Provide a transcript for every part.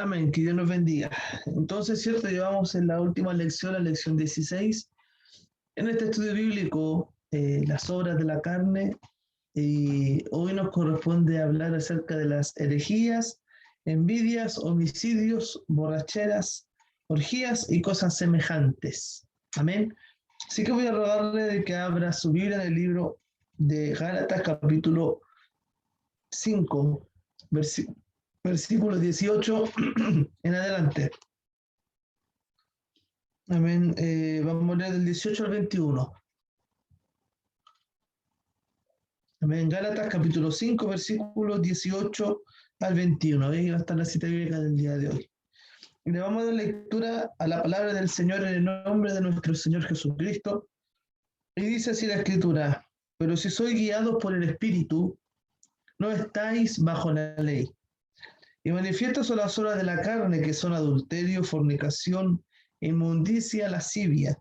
Amén, que Dios nos bendiga. Entonces, cierto, llevamos en la última lección, la lección 16, en este estudio bíblico, las obras de la carne, y hoy nos corresponde hablar acerca de las herejías, envidias, homicidios, borracheras, orgías y cosas semejantes. Amén. Así que voy a rogarle de que abra su Biblia en el libro de Gálatas, capítulo 5, versículo 18 en adelante. Amén. Vamos a leer del 18 al 21. Amén. Gálatas capítulo 5, versículos 18 al 21. Ahí va a estar la cita bíblica del día de hoy. Y le vamos a dar lectura a la palabra del Señor en el nombre de nuestro Señor Jesucristo. Y dice así la Escritura: pero si sois guiados por el Espíritu, no estáis bajo la ley. Y manifiestas son las obras de la carne, que son adulterio, fornicación, inmundicia, lascivia,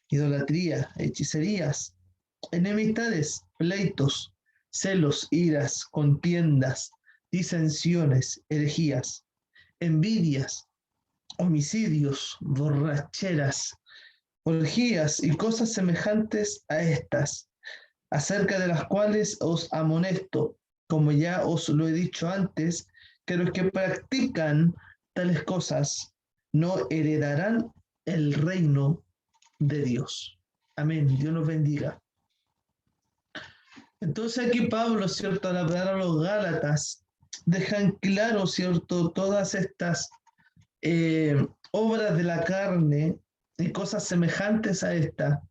idolatría, hechicerías, enemistades, pleitos, celos, iras, contiendas, disensiones, herejías, envidias, homicidios, borracheras, orgías y cosas semejantes a estas, acerca de las cuales os amonesto, como ya os lo he dicho antes, que los que practican tales cosas no heredarán el reino de Dios. Amén. Dios nos bendiga. Entonces aquí Pablo, ¿cierto?, al hablar a los Gálatas, dejan claro, ¿cierto?, todas estas obras de la carne y cosas semejantes a esta,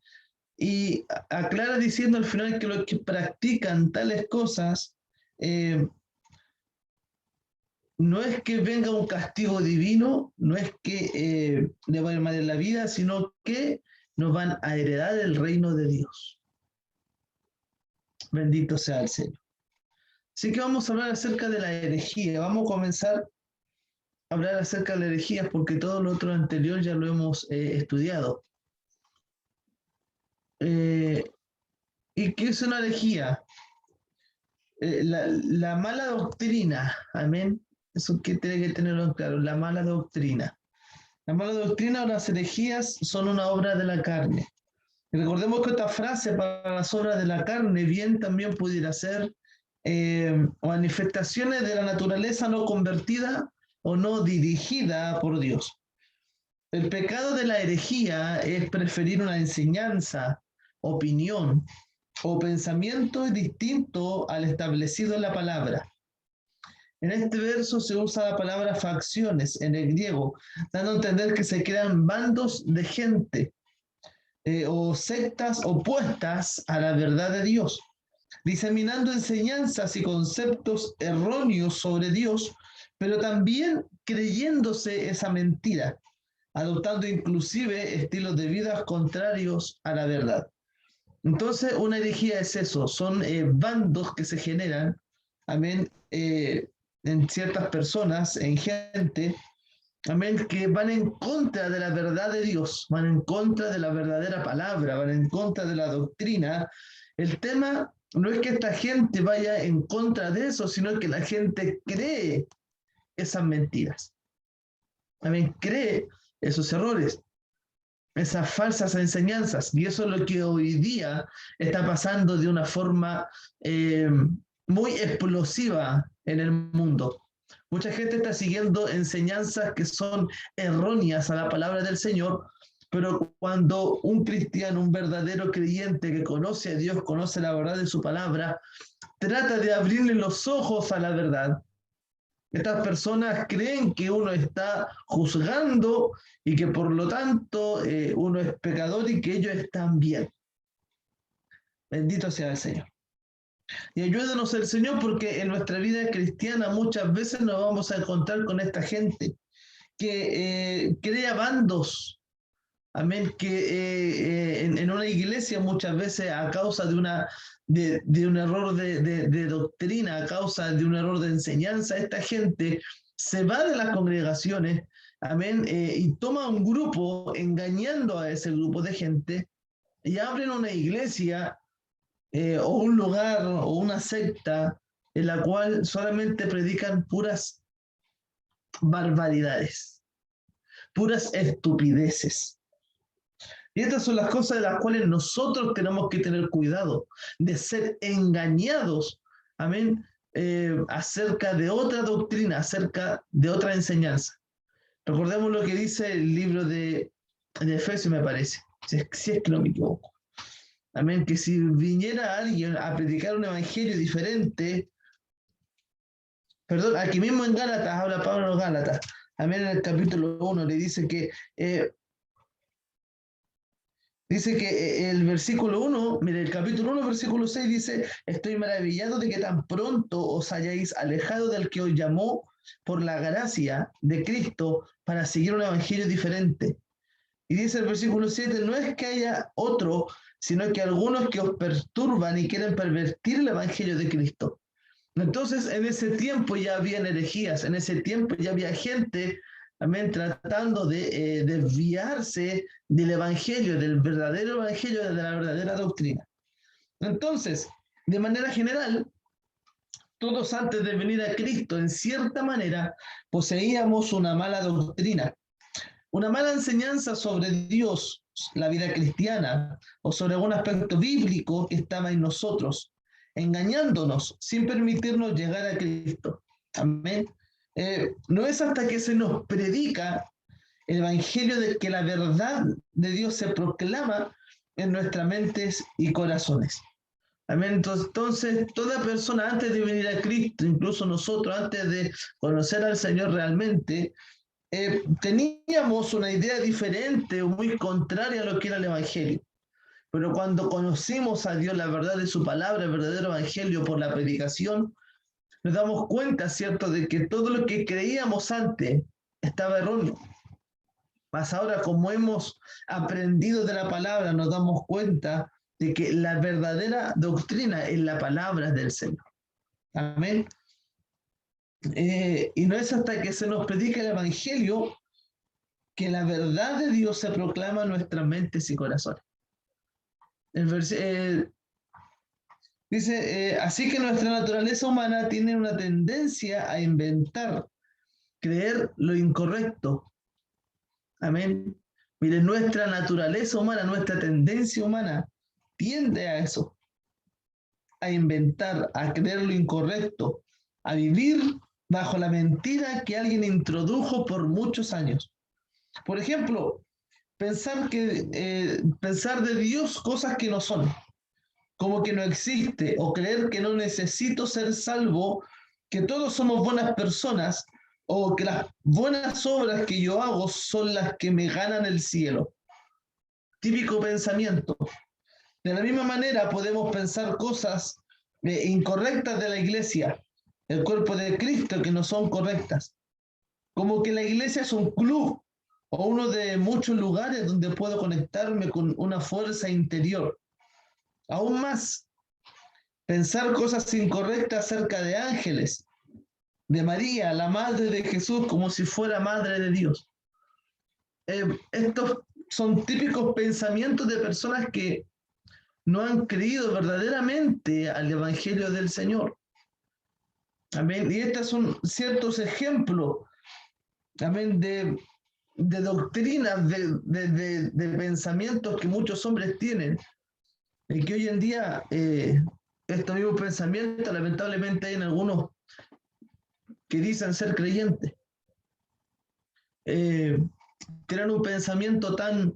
y aclara diciendo al final que los que practican tales cosas, no es que venga un castigo divino, no es que le va a ir mal en la vida, sino que nos van a heredar el reino de Dios. Bendito sea el Señor. Así que vamos a hablar acerca de la herejía. Vamos a comenzar a hablar acerca de la herejía porque todo lo otro anterior ya lo hemos estudiado. ¿Y qué es una herejía? La mala doctrina, amén. Eso que tiene que tenerlo claro, la mala doctrina. La mala doctrina o las herejías son una obra de la carne. Y recordemos que esta frase para las obras de la carne bien también pudiera ser manifestaciones de la naturaleza no convertida o no dirigida por Dios. El pecado de la herejía es preferir una enseñanza, opinión o pensamiento distinto al establecido en la palabra. En este verso se usa la palabra facciones en el griego, dando a entender que se crean bandos de gente o sectas opuestas a la verdad de Dios, diseminando enseñanzas y conceptos erróneos sobre Dios, pero también creyéndose esa mentira, adoptando inclusive estilos de vida contrarios a la verdad. Entonces, una herejía es eso, son bandos que se generan, amén, en ciertas personas, en gente, amén, que van en contra de la verdad de Dios, van en contra de la verdadera palabra, van en contra de la doctrina. El tema no es que esta gente vaya en contra de eso, sino que la gente cree esas mentiras, amén, cree esos errores, esas falsas enseñanzas, y eso es lo que hoy día está pasando de una forma muy explosiva en el mundo. Mucha gente está siguiendo enseñanzas que son erróneas a la palabra del Señor, pero cuando un cristiano, un verdadero creyente que conoce a Dios, conoce la verdad de su palabra, trata de abrirle los ojos a la verdad, estas personas creen que uno está juzgando y que por lo tanto uno es pecador y que ellos están bien. Bendito sea el Señor. Y ayúdanos el Señor, porque en nuestra vida cristiana muchas veces nos vamos a encontrar con esta gente que crea bandos, amén, que en una iglesia muchas veces a causa de un error de doctrina, a causa de un error de enseñanza, esta gente se va de las congregaciones, amén, y toma un grupo engañando a ese grupo de gente y abren una iglesia o un lugar o una secta en la cual solamente predican puras barbaridades, puras estupideces. Y estas son las cosas de las cuales nosotros tenemos que tener cuidado, de ser engañados, amén, acerca de otra doctrina, acerca de otra enseñanza. Recordemos lo que dice el libro de Efesios, me parece, si es que no me equivoco. Amén, que si viniera alguien a predicar un evangelio diferente, perdón, aquí mismo en Gálatas, habla Pablo en los Gálatas, amén, en el capítulo 1 le dice que el versículo 1, mire, el capítulo 1, versículo 6 dice, estoy maravillado de que tan pronto os hayáis alejado del que os llamó por la gracia de Cristo para seguir un evangelio diferente. Y dice el versículo 7, no es que haya otro, sino que algunos que os perturban y quieren pervertir el evangelio de Cristo. Entonces, en ese tiempo ya habían herejías, en ese tiempo ya había gente, amén, tratando de desviarse del evangelio, del verdadero evangelio, de la verdadera doctrina. Entonces, de manera general, todos antes de venir a Cristo, en cierta manera, poseíamos una mala doctrina, una mala enseñanza sobre Dios, la vida cristiana, o sobre algún aspecto bíblico que estaba en nosotros, engañándonos sin permitirnos llegar a Cristo. Amén. No es hasta que se nos predica el evangelio de que la verdad de Dios se proclama en nuestras mentes y corazones. Amén. Entonces, toda persona antes de venir a Cristo, incluso nosotros antes de conocer al Señor realmente, teníamos una idea diferente o muy contraria a lo que era el evangelio. Pero cuando conocimos a Dios, la verdad de su palabra, el verdadero evangelio por la predicación, nos damos cuenta, ¿cierto?, de que todo lo que creíamos antes estaba erróneo. Mas ahora, como hemos aprendido de la palabra, nos damos cuenta de que la verdadera doctrina es la palabra del Señor. Amén. Y no es hasta que se nos predica el evangelio que la verdad de Dios se proclama en nuestras mentes y corazones. Dice, así que nuestra naturaleza humana tiene una tendencia a inventar, creer lo incorrecto. Amén. Miren, nuestra naturaleza humana, nuestra tendencia humana tiende a eso, a inventar, a creer lo incorrecto, a vivir bajo la mentira que alguien introdujo por muchos años. Por ejemplo, pensar de Dios cosas que no son, como que no existe, o creer que no necesito ser salvo, que todos somos buenas personas, o que las buenas obras que yo hago son las que me ganan el cielo. Típico pensamiento. De la misma manera podemos pensar cosas incorrectas de la iglesia, el cuerpo de Cristo, que no son correctas. Como que la iglesia es un club o uno de muchos lugares donde puedo conectarme con una fuerza interior. Aún más, pensar cosas incorrectas acerca de ángeles, de María, la madre de Jesús, como si fuera madre de Dios. Estos son típicos pensamientos de personas que no han creído verdaderamente al Evangelio del Señor. Amén. Y estos son ciertos ejemplos, amén, de doctrinas, de pensamientos que muchos hombres tienen, y que hoy en día estos mismos pensamientos lamentablemente hay en algunos que dicen ser creyentes. Tienen un pensamiento tan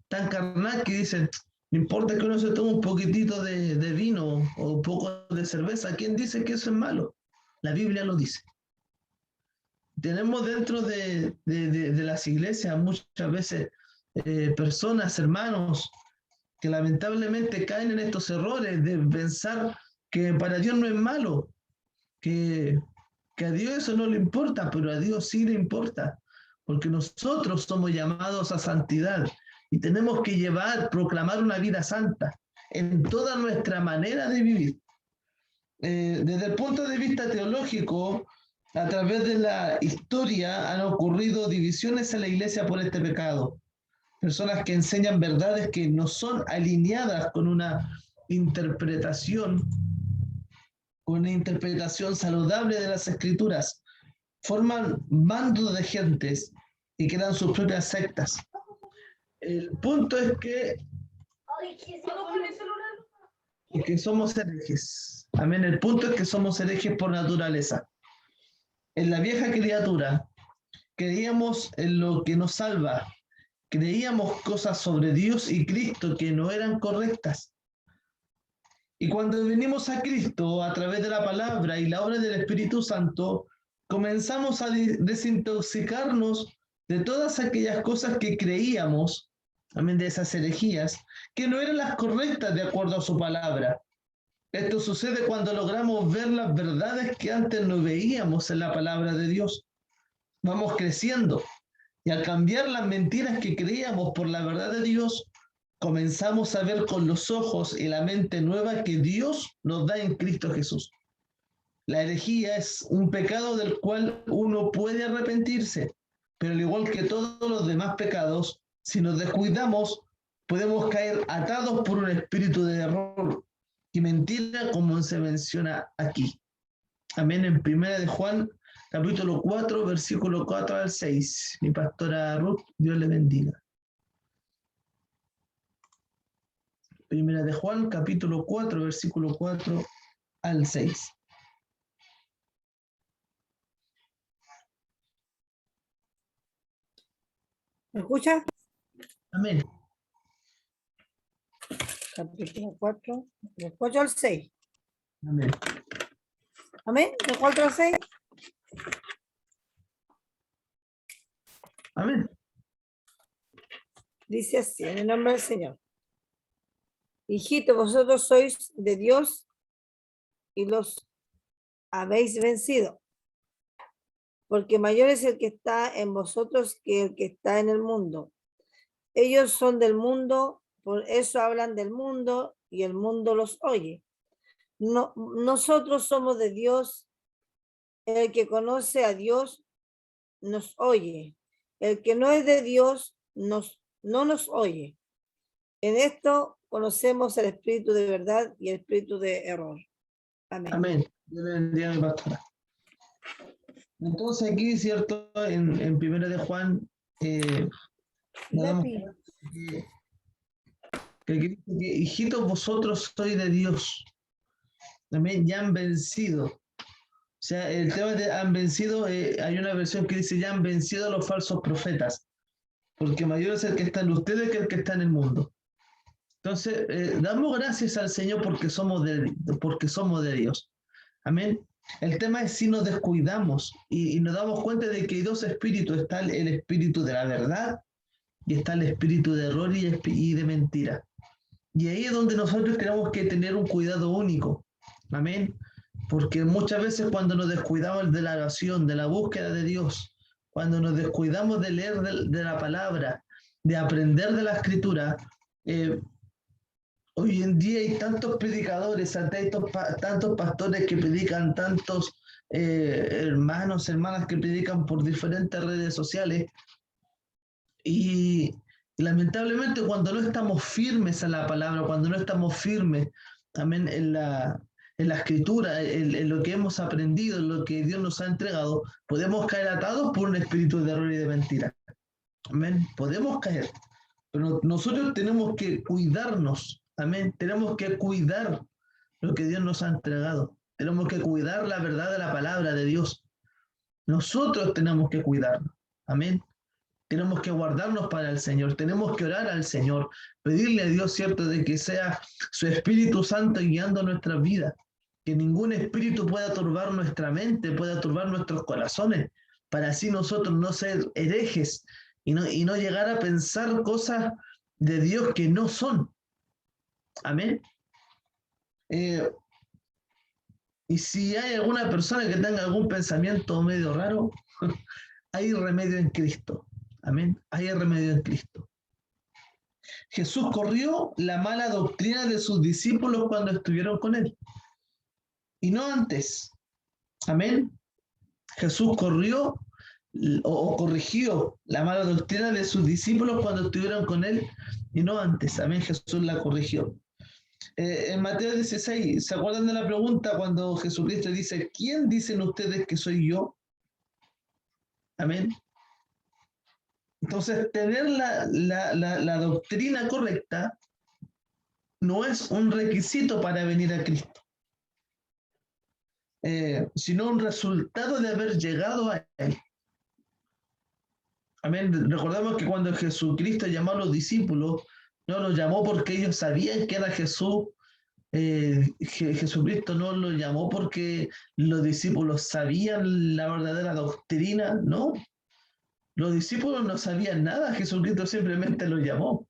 carnal que dicen, no importa que uno se tome un poquitito de vino o un poco de cerveza, ¿quién dice que eso es malo? La Biblia lo dice. Tenemos dentro de las iglesias muchas veces personas, hermanos, que lamentablemente caen en estos errores de pensar que para Dios no es malo, que a Dios eso no le importa, pero a Dios sí le importa, porque nosotros somos llamados a santidad y tenemos que proclamar una vida santa en toda nuestra manera de vivir. Desde el punto de vista teológico, a través de la historia han ocurrido divisiones en la iglesia por este pecado. Personas que enseñan verdades que no son alineadas con una interpretación saludable de las Escrituras. forman bandos de gentes y crean sus propias sectas. El punto es que somos herejes. Amén. El punto es que somos herejes por naturaleza. En la vieja criatura creíamos en lo que nos salva. Creíamos cosas sobre Dios y Cristo que no eran correctas. Y cuando venimos a Cristo a través de la palabra y la obra del Espíritu Santo, comenzamos a desintoxicarnos de todas aquellas cosas que creíamos, amén, de esas herejías, que no eran las correctas de acuerdo a su palabra. Esto sucede cuando logramos ver las verdades que antes no veíamos en la palabra de Dios. Vamos creciendo y al cambiar las mentiras que creíamos por la verdad de Dios, comenzamos a ver con los ojos y la mente nueva que Dios nos da en Cristo Jesús. La herejía es un pecado del cual uno puede arrepentirse, pero al igual que todos los demás pecados, si nos descuidamos, podemos caer atados por un espíritu de error y mentira, como se menciona aquí. Amén. En 1 de Juan, capítulo 4, versículo 4 al 6. Mi pastora Ruth, Dios le bendiga. 1 de Juan, capítulo 4, versículo 4 al 6. ¿Me escucha? Amén. Capítulo 4, del 4 al 6. Amén. Amén. ¿De 4 al 6? Amén. Dice así, en el nombre del Señor. Hijitos, vosotros sois de Dios y los habéis vencido. Porque mayor es el que está en vosotros que el que está en el mundo. Ellos son del mundo, por eso hablan del mundo y el mundo los oye. No, nosotros somos de Dios. El que conoce a Dios nos oye. El que no es de Dios no nos oye. En esto conocemos el espíritu de verdad y el espíritu de error. Amén. Amén. Dios le bendiga, mi pastora. Entonces aquí, cierto, en 1 de Juan, nos damos cuenta que aquí dice que hijitos, vosotros sois de Dios. También ya han vencido. O sea, el tema de han vencido, hay una versión que dice ya han vencido a los falsos profetas, porque mayor es el que está en ustedes que el que está en el mundo. Entonces, damos gracias al Señor porque somos de Dios. Amén. El tema es si nos descuidamos y nos damos cuenta de que hay dos espíritus. Está el espíritu de la verdad y está el espíritu de error y de mentira. Y ahí es donde nosotros tenemos que tener un cuidado único. Amén. Porque muchas veces cuando nos descuidamos de la oración, de la búsqueda de Dios, cuando nos descuidamos de leer de la palabra, de aprender de la escritura, hoy en día hay tantos predicadores, tantos pastores que predican, tantos hermanos, hermanas que predican por diferentes redes sociales y lamentablemente cuando no estamos firmes en la palabra, cuando no estamos firmes también en la escritura, en lo que hemos aprendido, en lo que Dios nos ha entregado, podemos caer atados por un espíritu de error y de mentira. Amén. Podemos caer, pero nosotros tenemos que cuidarnos. Amén. Tenemos que cuidar lo que Dios nos ha entregado. Tenemos que cuidar la verdad de la palabra de Dios. Nosotros tenemos que cuidarnos. Amén. Tenemos que guardarnos para el Señor, tenemos que orar al Señor, pedirle a Dios, cierto, de que sea su Espíritu Santo guiando nuestras vidas, que ningún espíritu pueda turbar nuestra mente, pueda turbar nuestros corazones, para así nosotros no ser herejes y no llegar a pensar cosas de Dios que no son. Amén. Y si hay alguna persona que tenga algún pensamiento medio raro, hay remedio en Cristo. Amén. Hay remedio en Cristo. Jesús corrió la mala doctrina de sus discípulos cuando estuvieron con él. Y no antes. Amén. Jesús corrió o corrigió la mala doctrina de sus discípulos cuando estuvieron con él y no antes. Amén. Jesús la corrigió. En Mateo 16, ¿se acuerdan de la pregunta cuando Jesucristo dice, ¿quién dicen ustedes que soy yo? Amén. Entonces, tener la doctrina correcta no es un requisito para venir a Cristo, sino un resultado de haber llegado a Él. Amén. Recordemos que cuando Jesucristo llamó a los discípulos, no los llamó porque ellos sabían que era Jesús. Jesucristo no lo llamó porque los discípulos sabían la verdadera doctrina, no. Los discípulos no sabían nada, Jesucristo simplemente los llamó.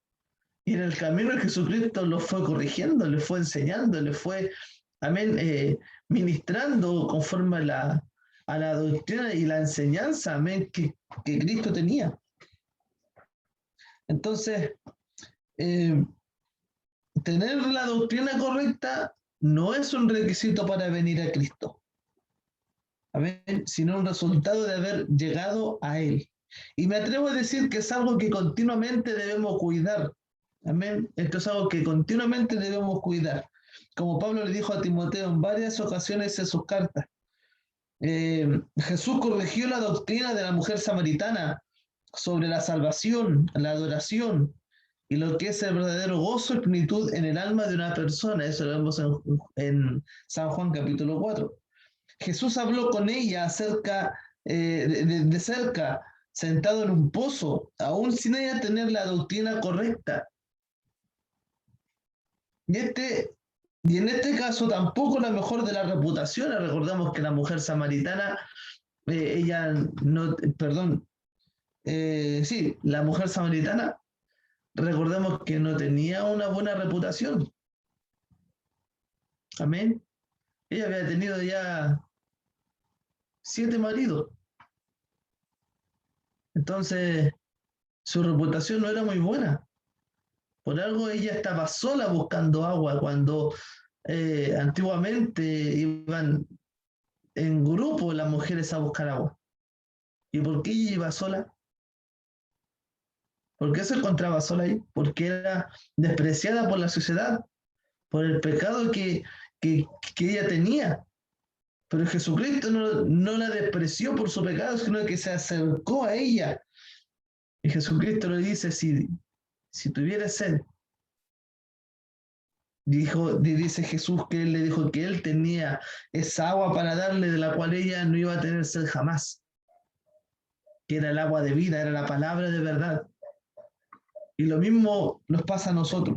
Y en el camino Jesucristo los fue corrigiendo, les fue enseñando, les fue, amén, ministrando conforme a la doctrina y la enseñanza, amén, que Cristo tenía. Entonces, tener la doctrina correcta no es un requisito para venir a Cristo, amén, sino un resultado de haber llegado a Él. Y me atrevo a decir que es algo que continuamente debemos cuidar. Amén. Esto es algo que continuamente debemos cuidar. Como Pablo le dijo a Timoteo en varias ocasiones en sus cartas. Jesús corrigió la doctrina de la mujer samaritana sobre la salvación, la adoración y lo que es el verdadero gozo y plenitud en el alma de una persona. Eso lo vemos en San Juan capítulo 4. Jesús habló con ella acerca de cerca, sentado en un pozo, aún sin ella tener la doctrina correcta. Y en este caso tampoco la mejor de las reputaciones. Recordamos que la mujer samaritana, ella no, perdón, sí, la mujer samaritana, recordemos que no tenía una buena reputación. Amén. Ella había tenido ya 7 maridos. Entonces, su reputación no era muy buena. Por algo ella estaba sola buscando agua cuando antiguamente iban en grupo las mujeres a buscar agua. ¿Y por qué ella iba sola? ¿Por qué se encontraba sola ahí? Porque era despreciada por la sociedad, por el pecado que ella tenía. Pero Jesucristo no la despreció por su pecado, sino que se acercó a ella. Y Jesucristo le dice, si tuvieras sed, dice Jesús que él le dijo que él tenía esa agua para darle, de la cual ella no iba a tener sed jamás, que era el agua de vida, era la palabra de verdad. Y lo mismo nos pasa a nosotros.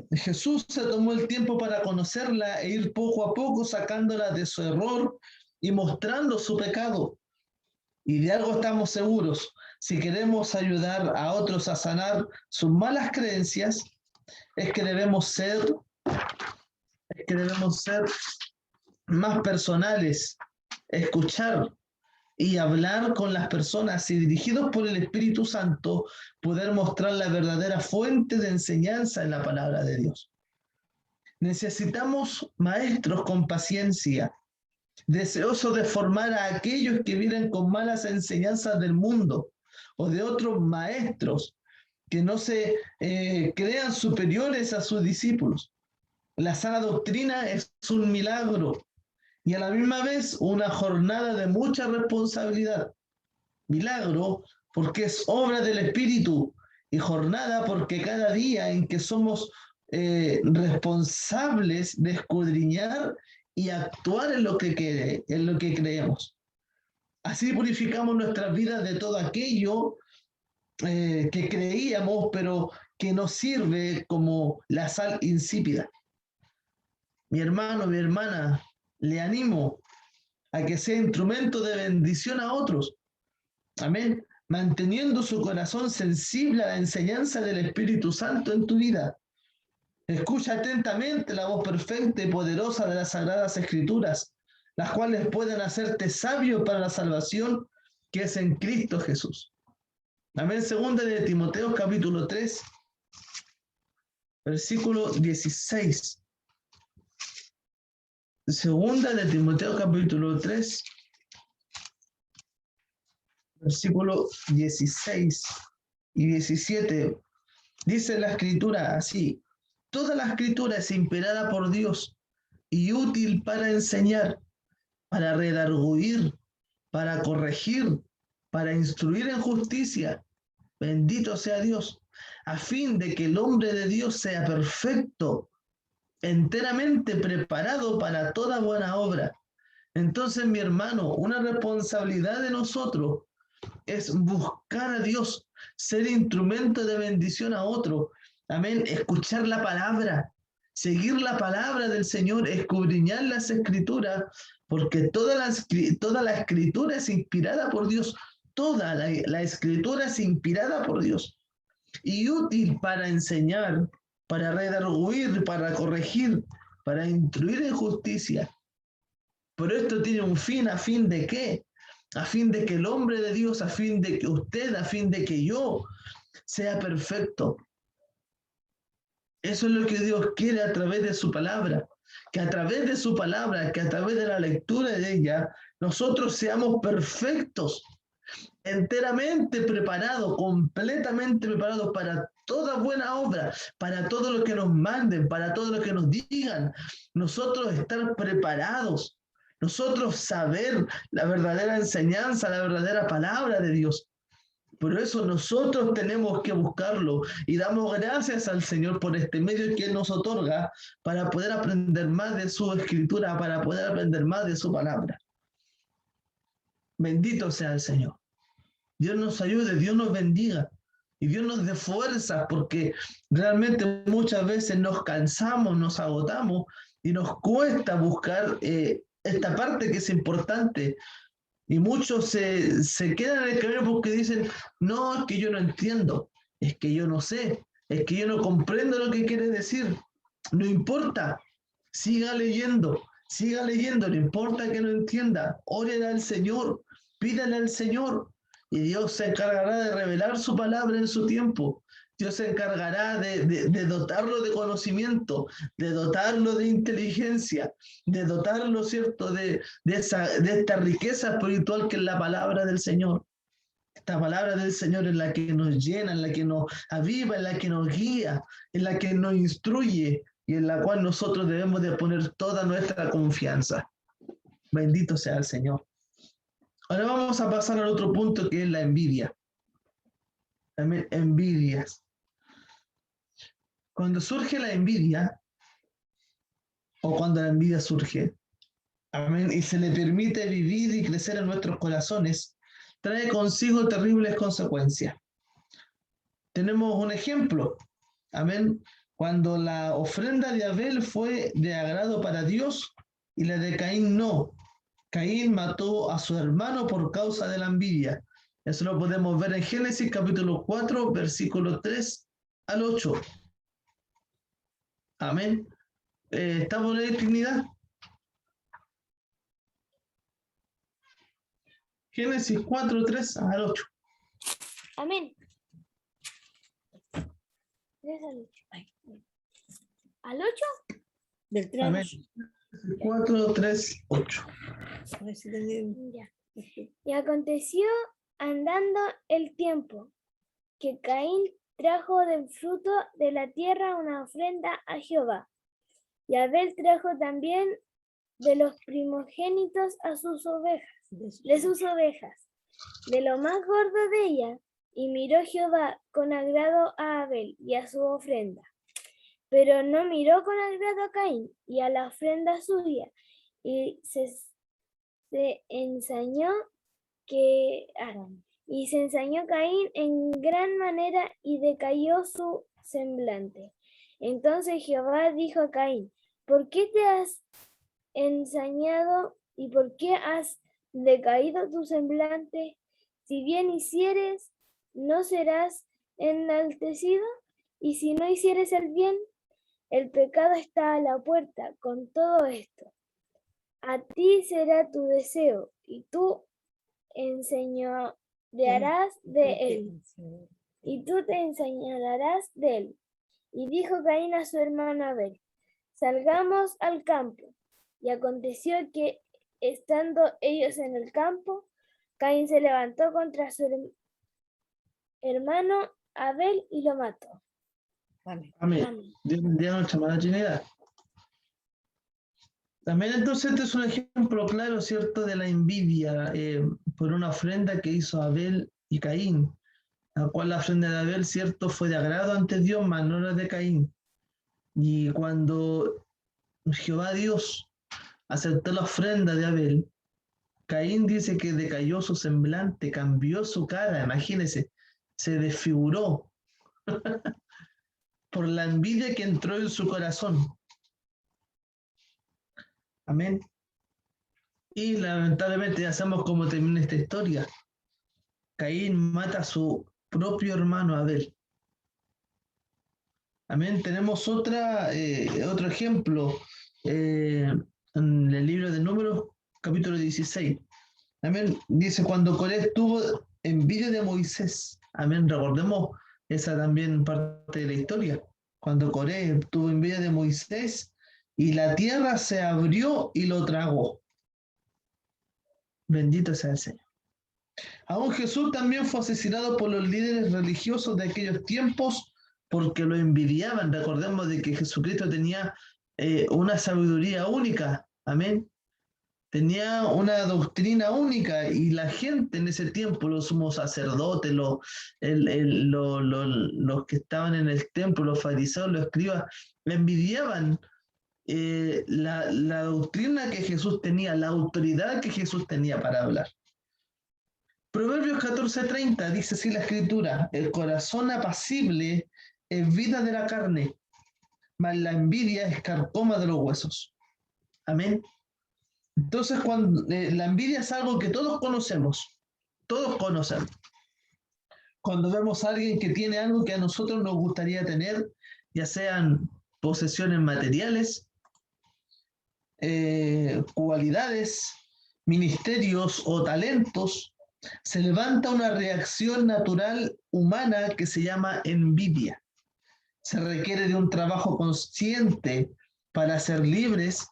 Jesús se tomó el tiempo para conocerla e ir poco a poco sacándola de su error y mostrando su pecado. Y de algo estamos seguros: si queremos ayudar a otros a sanar sus malas creencias, es que debemos ser más personales, escuchar y hablar con las personas y, dirigidos por el Espíritu Santo, poder mostrar la verdadera fuente de enseñanza en la palabra de Dios. Necesitamos maestros con paciencia, deseosos de formar a aquellos que vienen con malas enseñanzas del mundo o de otros maestros que no se crean superiores a sus discípulos. La sana doctrina es un milagro y a la misma vez una jornada de mucha responsabilidad. Milagro porque es obra del Espíritu, y jornada porque cada día en que somos responsables de escudriñar y actuar en lo que creemos. Así purificamos nuestras vidas de todo aquello que creíamos, pero que nos sirve como la sal insípida. Mi hermano, mi hermana, le animo a que sea instrumento de bendición a otros. Amén. Manteniendo su corazón sensible a la enseñanza del Espíritu Santo en tu vida. Escucha atentamente la voz perfecta y poderosa de las Sagradas Escrituras, las cuales pueden hacerte sabio para la salvación que es en Cristo Jesús. Amén. Segunda de Timoteo capítulo 3, versículo 16. Segunda de Timoteo capítulo 3, versículo 16 y 17. Dice la Escritura así: toda la Escritura es inspirada por Dios y útil para enseñar, para redarguir, para corregir, para instruir en justicia. Bendito sea Dios, a fin de que el hombre de Dios sea perfecto, enteramente preparado para toda buena obra. Entonces, mi hermano, una responsabilidad de nosotros es buscar a Dios, ser instrumento de bendición a otro. Amén. Escuchar la palabra, seguir la palabra del Señor, escudriñar las escrituras, porque toda la escritura es inspirada por Dios. Toda la escritura es inspirada por Dios y útil para enseñar, para redarguir, para corregir, para instruir en justicia. Pero esto tiene un fin, ¿a fin de qué? A fin de que el hombre de Dios, a fin de que usted, a fin de que yo sea perfecto. Eso es lo que Dios quiere a través de su palabra. Que a través de su palabra, que a través de la lectura de ella, nosotros seamos perfectos, enteramente preparados, completamente preparados para toda buena obra, para todo lo que nos manden, para todo lo que nos digan. Nosotros estar preparados, nosotros saber la verdadera enseñanza, la verdadera palabra de Dios. Por eso nosotros tenemos que buscarlo y damos gracias al Señor por este medio que Él nos otorga para poder aprender más de su escritura, para poder aprender más de su palabra. Bendito sea el Señor. Dios nos ayude, Dios nos bendiga y Dios nos dé fuerza, porque realmente muchas veces nos cansamos, nos agotamos y nos cuesta buscar esta parte que es importante. Y muchos se quedan en el camino porque dicen, no, es que yo no entiendo, es que yo no sé, es que yo no comprendo lo que quiere decir. No importa, siga leyendo, no importa que no entienda, órele al Señor, pídale al Señor, y Dios se encargará de revelar su palabra en su tiempo. Dios se encargará de dotarlo de conocimiento, de dotarlo de inteligencia, de dotarlo, ¿cierto?, de esta riqueza espiritual que es la palabra del Señor. Esta palabra del Señor es la que nos llena, en la que nos aviva, en la que nos guía, en la que nos instruye y en la cual nosotros debemos de poner toda nuestra confianza. Bendito sea el Señor. Ahora vamos a pasar al otro punto, que es la envidia. También envidias. Cuando surge la envidia, o cuando la envidia surge, amén, y se le permite vivir y crecer en nuestros corazones, trae consigo terribles consecuencias. Tenemos un ejemplo, amén, cuando la ofrenda de Abel fue de agrado para Dios y la de Caín no. Caín mató a su hermano por causa de la envidia. Eso lo podemos ver en Génesis capítulo 4, versículo 3 al 8. Amén. ¿Estamos en la Trinidad? Génesis 4, 3 al 8. Amén. 3 al 8. ¿Al 8? Del 3 Amén. 4, 3, 8. A ver si entendí. Ya. Y aconteció andando el tiempo que Caín trajo del fruto de la tierra una ofrenda a Jehová. Y Abel trajo también de los primogénitos a sus ovejas, de lo más gordo de ellas. Y miró Jehová con agrado a Abel y a su ofrenda. Pero no miró con agrado a Caín y a la ofrenda suya. Y se ensañó Caín en gran manera y decayó su semblante. Entonces Jehová dijo a Caín: ¿por qué te has ensañado y por qué has decaído tu semblante? Si bien hicieres, ¿no serás enaltecido? Y si no hicieres el bien, el pecado está a la puerta. Con todo esto, a ti será tu deseo y tú enseñorearás de él. Y tú te enseñorearás de él. Y dijo Caín a su hermano Abel: salgamos al campo. Y aconteció que, estando ellos en el campo, Caín se levantó contra su hermano Abel y lo mató. Amén. Amén. Dios bendiga nuestra amada Trinidad. También entonces este es un ejemplo claro, ¿cierto?, de la envidia por una ofrenda que hizo Abel y Caín, la cual la ofrenda de Abel, ¿cierto?, fue de agrado ante Dios, mas no la de Caín. Y cuando Jehová Dios aceptó la ofrenda de Abel, Caín dice que decayó su semblante, cambió su cara, imagínense, se desfiguró por la envidia que entró en su corazón. Amén. Y lamentablemente ya sabemos cómo termina esta historia. Caín mata a su propio hermano Abel. Amén. Tenemos otro ejemplo en el libro de Números, capítulo 16. Amén. Dice, cuando Coré tuvo envidia de Moisés. Amén. Recordemos esa también parte de la historia. Cuando Coré tuvo envidia de Moisés y la tierra se abrió y lo tragó. Bendito sea el Señor. Aún Jesús también fue asesinado por los líderes religiosos de aquellos tiempos porque lo envidiaban. Recordemos de que Jesucristo tenía una sabiduría única. Amén. Tenía una doctrina única y la gente en ese tiempo, los sumos sacerdotes, los que estaban en el templo, los fariseos, los escribas, envidiaban la doctrina que Jesús tenía, la autoridad que Jesús tenía para hablar. Proverbios 14:30 dice así la escritura: el corazón apacible es vida de la carne, mas la envidia es carcoma de los huesos. Amén. Entonces, cuando la envidia es algo que todos conocemos. Cuando vemos a alguien que tiene algo que a nosotros nos gustaría tener, ya sean posesiones materiales, cualidades, ministerios o talentos, se levanta una reacción natural humana que se llama envidia. Se requiere de un trabajo consciente para ser libres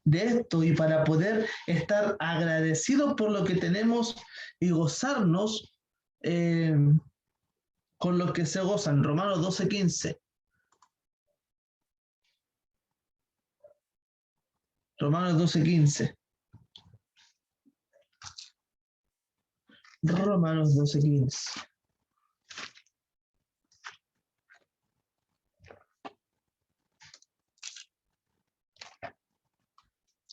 de esto y para poder estar agradecidos por lo que tenemos y gozarnos con los que se gozan. Romanos 12:15. Romanos 12:15. Romanos 12:15.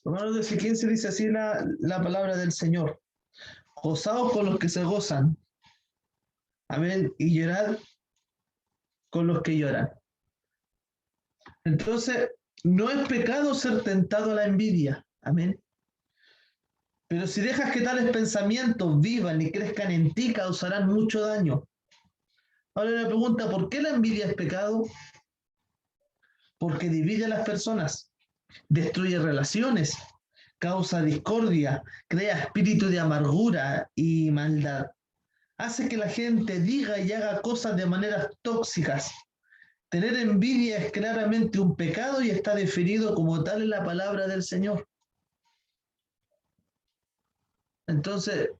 Romanos 12:15 dice así la palabra del Señor: gozaos con los que se gozan, amén, y llorad con los que lloran. Entonces, no es pecado ser tentado a la envidia, amén. Pero si dejas que tales pensamientos vivan y crezcan en ti, causarán mucho daño. Ahora la pregunta: ¿por qué la envidia es pecado? Porque divide a las personas, destruye relaciones, causa discordia, crea espíritu de amargura y maldad. Hace que la gente diga y haga cosas de maneras tóxicas. Tener envidia es claramente un pecado y está definido como tal en la palabra del Señor. Entonces,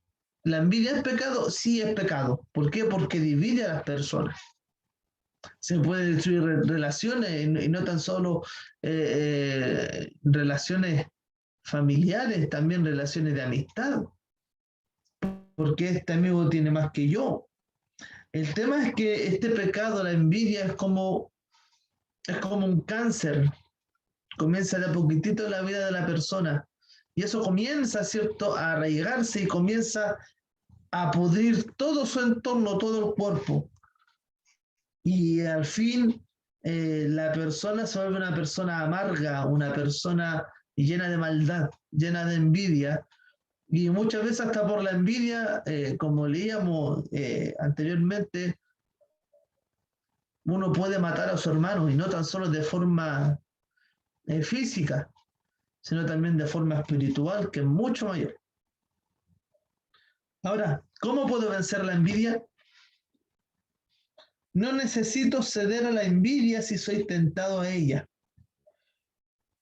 ¿la envidia es pecado? Sí, es pecado. ¿Por qué? Porque divide a las personas. Se pueden destruir relaciones y no tan solo relaciones familiares, también relaciones de amistad. Porque este amigo tiene más que yo. El tema es que este pecado, la envidia, es como un cáncer. Comienza de a poquitito en la vida de la persona. Y eso comienza, ¿cierto?, a arraigarse y comienza a pudrir todo su entorno, todo el cuerpo. Y al fin la persona se vuelve una persona amarga, una persona llena de maldad, llena de envidia. Y muchas veces hasta por la envidia, como leíamos anteriormente, uno puede matar a su hermano, y no tan solo de forma física, sino también de forma espiritual, que es mucho mayor. Ahora, ¿cómo puedo vencer la envidia? No necesito ceder a la envidia si soy tentado a ella.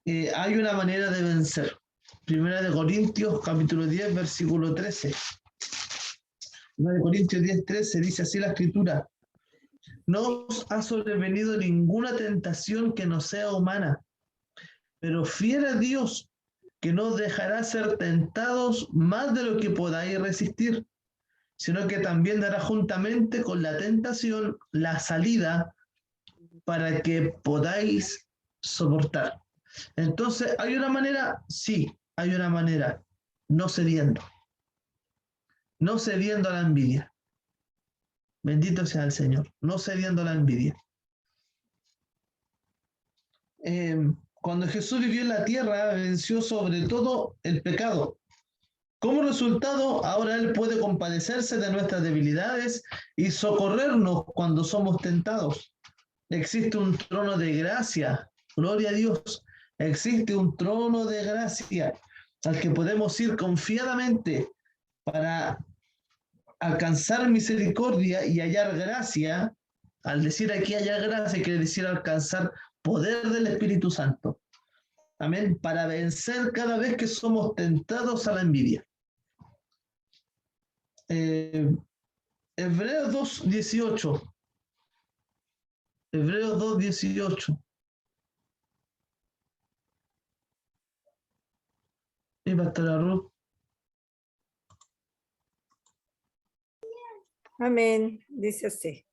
Hay una manera de vencer. Primera de Corintios, capítulo 10, versículo 13. Primera de Corintios 10:13 dice así la escritura: no os ha sobrevenido ninguna tentación que no sea humana, Pero fiel a Dios, que no os dejará ser tentados más de lo que podáis resistir, sino que también dará juntamente con la tentación la salida para que podáis soportar. Entonces, ¿hay una manera? Sí, hay una manera. No cediendo. No cediendo a la envidia. Bendito sea el Señor. No cediendo a la envidia. Cuando Jesús vivió en la tierra, venció sobre todo el pecado. Como resultado, ahora Él puede compadecerse de nuestras debilidades y socorrernos cuando somos tentados. Existe un trono de gracia, gloria a Dios. Existe un trono de gracia al que podemos ir confiadamente para alcanzar misericordia y hallar gracia. Al decir aquí hallar gracia, quiere decir alcanzar poder del Espíritu Santo. Amén. Para vencer cada vez que somos tentados a la envidia. Hebreos 2:18. Hebreos 2:18. Y pastora Ruth. Amén. Dice así.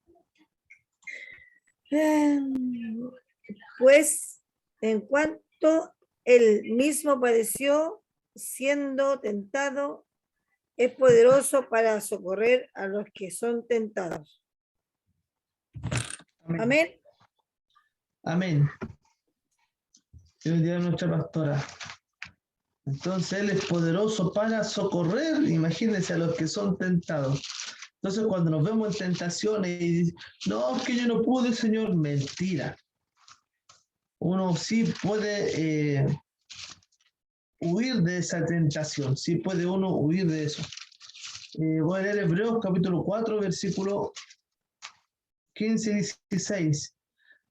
Pues en cuanto él mismo padeció siendo tentado, es poderoso para socorrer a los que son tentados. Amén. Amén. Amén. Dios bendiga a nuestra pastora. Entonces Él es poderoso para socorrer, imagínense, a los que son tentados. Entonces cuando nos vemos en tentaciones y dicen, no, es que yo no pude, Señor, mentira. Uno sí puede huir de esa tentación, sí puede uno huir de eso. Voy a leer Hebreos capítulo 4, versículo 15 y 16.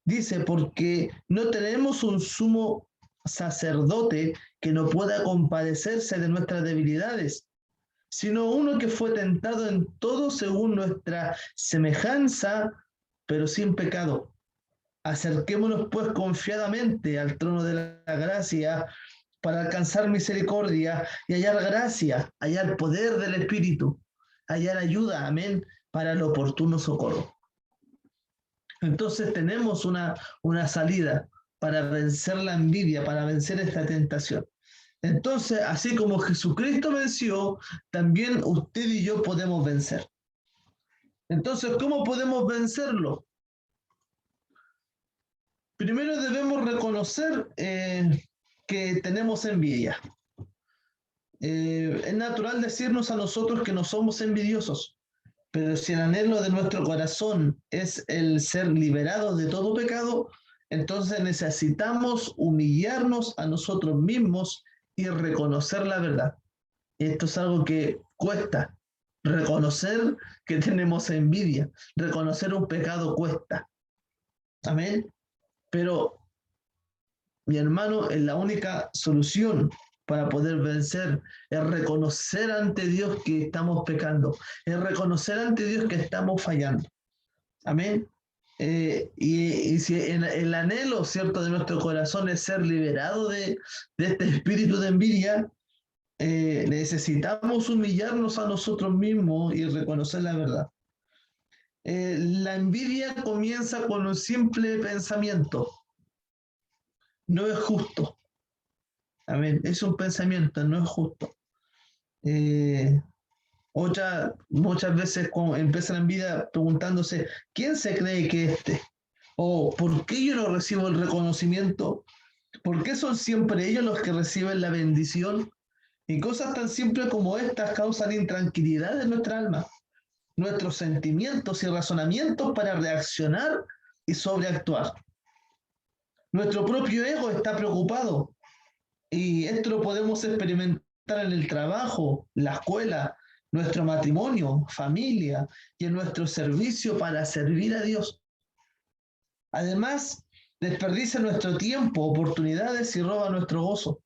Dice, porque no tenemos un sumo sacerdote que no pueda compadecerse de nuestras debilidades, sino uno que fue tentado en todo según nuestra semejanza, pero sin pecado. Acerquémonos pues confiadamente al trono de la gracia para alcanzar misericordia y hallar gracia, hallar poder del Espíritu, hallar ayuda, amén, para el oportuno socorro. Entonces tenemos una salida para vencer la envidia, para vencer esta tentación. Entonces, así como Jesucristo venció, también usted y yo podemos vencer. Entonces, ¿cómo podemos vencerlo? Primero debemos reconocer que tenemos envidia. Es natural decirnos a nosotros que no somos envidiosos, pero si el anhelo de nuestro corazón es el ser liberados de todo pecado, entonces necesitamos humillarnos a nosotros mismos y reconocer la verdad. Esto es algo que cuesta. Reconocer que tenemos envidia, reconocer un pecado cuesta. Amén. Pero, mi hermano, es la única solución para poder vencer, es reconocer ante Dios que estamos pecando, es reconocer ante Dios que estamos fallando. Amén. Y si el anhelo, ¿cierto?, de nuestro corazón es ser liberado de este espíritu de envidia, necesitamos humillarnos a nosotros mismos y reconocer la verdad. La envidia comienza con un simple pensamiento. No es justo. Amén. Es un pensamiento, no es justo. Muchas veces cuando empieza la envidia preguntándose, ¿quién se cree que este? ¿O por qué yo no recibo el reconocimiento? ¿Por qué son siempre ellos los que reciben la bendición? Y cosas tan simples como estas causan intranquilidad en nuestra alma, nuestros sentimientos y razonamientos para reaccionar y sobreactuar. Nuestro propio ego está preocupado y esto lo podemos experimentar en el trabajo, la escuela, nuestro matrimonio, familia y en nuestro servicio para servir a Dios. Además, desperdicia nuestro tiempo, oportunidades y roba nuestro gozo.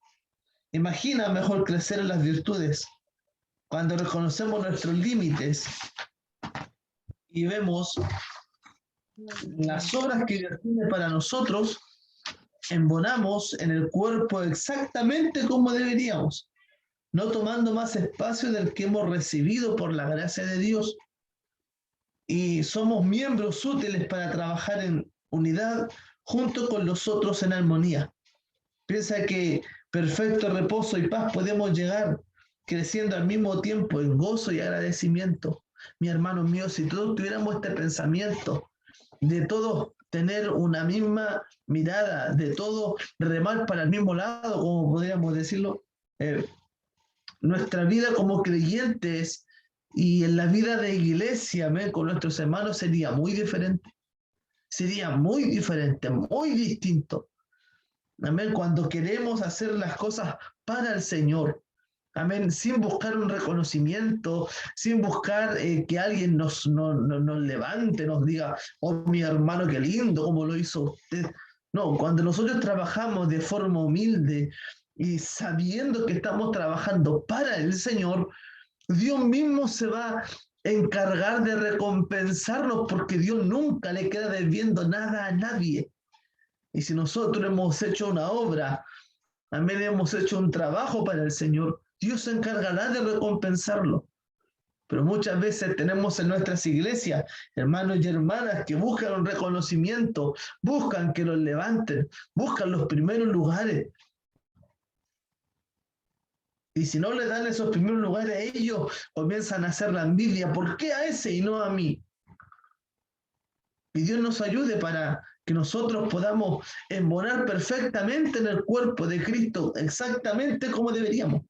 Imagina mejor crecer en las virtudes cuando reconocemos nuestros límites y vemos las obras que Dios tiene para nosotros embonamos en el cuerpo exactamente como deberíamos, no tomando más espacio del que hemos recibido por la gracia de Dios. Y somos miembros útiles para trabajar en unidad junto con los otros en armonía. Piensa que perfecto reposo y paz podemos llegar creciendo al mismo tiempo en gozo y agradecimiento. Mi hermano mío, si todos tuviéramos este pensamiento de todos tener una misma mirada, de todos remar para el mismo lado, como podríamos decirlo, nuestra vida como creyentes y en la vida de iglesia, ¿ven? Con nuestros hermanos sería muy diferente. Sería muy diferente, muy distinto. Amén. Cuando queremos hacer las cosas para el Señor. Amén. Sin buscar un reconocimiento, sin buscar que alguien nos levante, nos diga, oh, mi hermano, qué lindo, como lo hizo usted. No, cuando nosotros trabajamos de forma humilde y sabiendo que estamos trabajando para el Señor, Dios mismo se va a encargar de recompensarnos porque Dios nunca le queda debiendo nada a nadie. Y si nosotros hemos hecho una obra, amén, hemos hecho un trabajo para el Señor, Dios se encargará de recompensarlo. Pero muchas veces tenemos en nuestras iglesias hermanos y hermanas que buscan un reconocimiento, buscan que los levanten, buscan los primeros lugares. Y si no le dan esos primeros lugares, ellos comienzan a hacer la envidia. ¿Por qué a ese y no a mí? Y Dios nos ayude para que nosotros podamos embonar perfectamente en el cuerpo de Cristo, exactamente como deberíamos.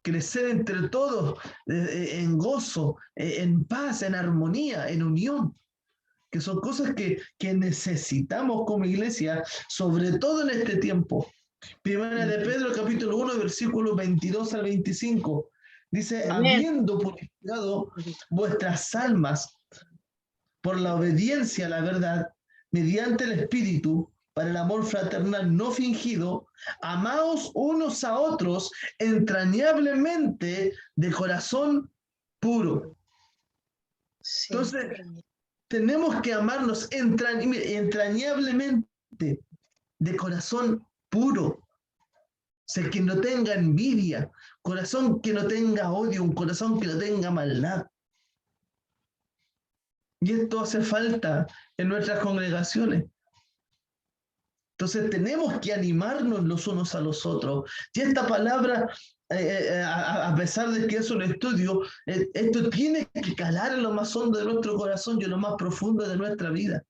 Crecer entre todos en gozo, en paz, en armonía, en unión, que son cosas que necesitamos como iglesia, sobre todo en este tiempo. Primera de Pedro, capítulo 1, versículos 22 al 25. Dice, habiendo purificado vuestras almas por la obediencia a la verdad, mediante el Espíritu, para el amor fraternal no fingido, amaos unos a otros entrañablemente de corazón puro. Sí. Entonces, tenemos que amarnos entrañablemente de corazón puro. O sea, que no tenga envidia, corazón que no tenga odio, un corazón que no tenga maldad. Y esto hace falta en nuestras congregaciones. Entonces tenemos que animarnos los unos a los otros. Y esta palabra, a pesar de que es un estudio, esto tiene que calar en lo más hondo de nuestro corazón y en lo más profundo de nuestra vida.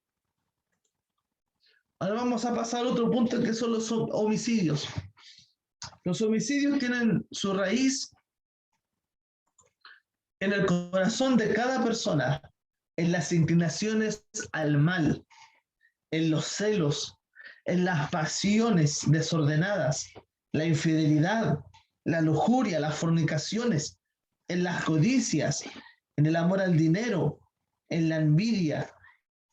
Ahora vamos a pasar a otro punto que son los homicidios. Los homicidios tienen su raíz en el corazón de cada persona, en las inclinaciones al mal, en los celos, en las pasiones desordenadas, la infidelidad, la lujuria, las fornicaciones, en las codicias, en el amor al dinero, en la envidia,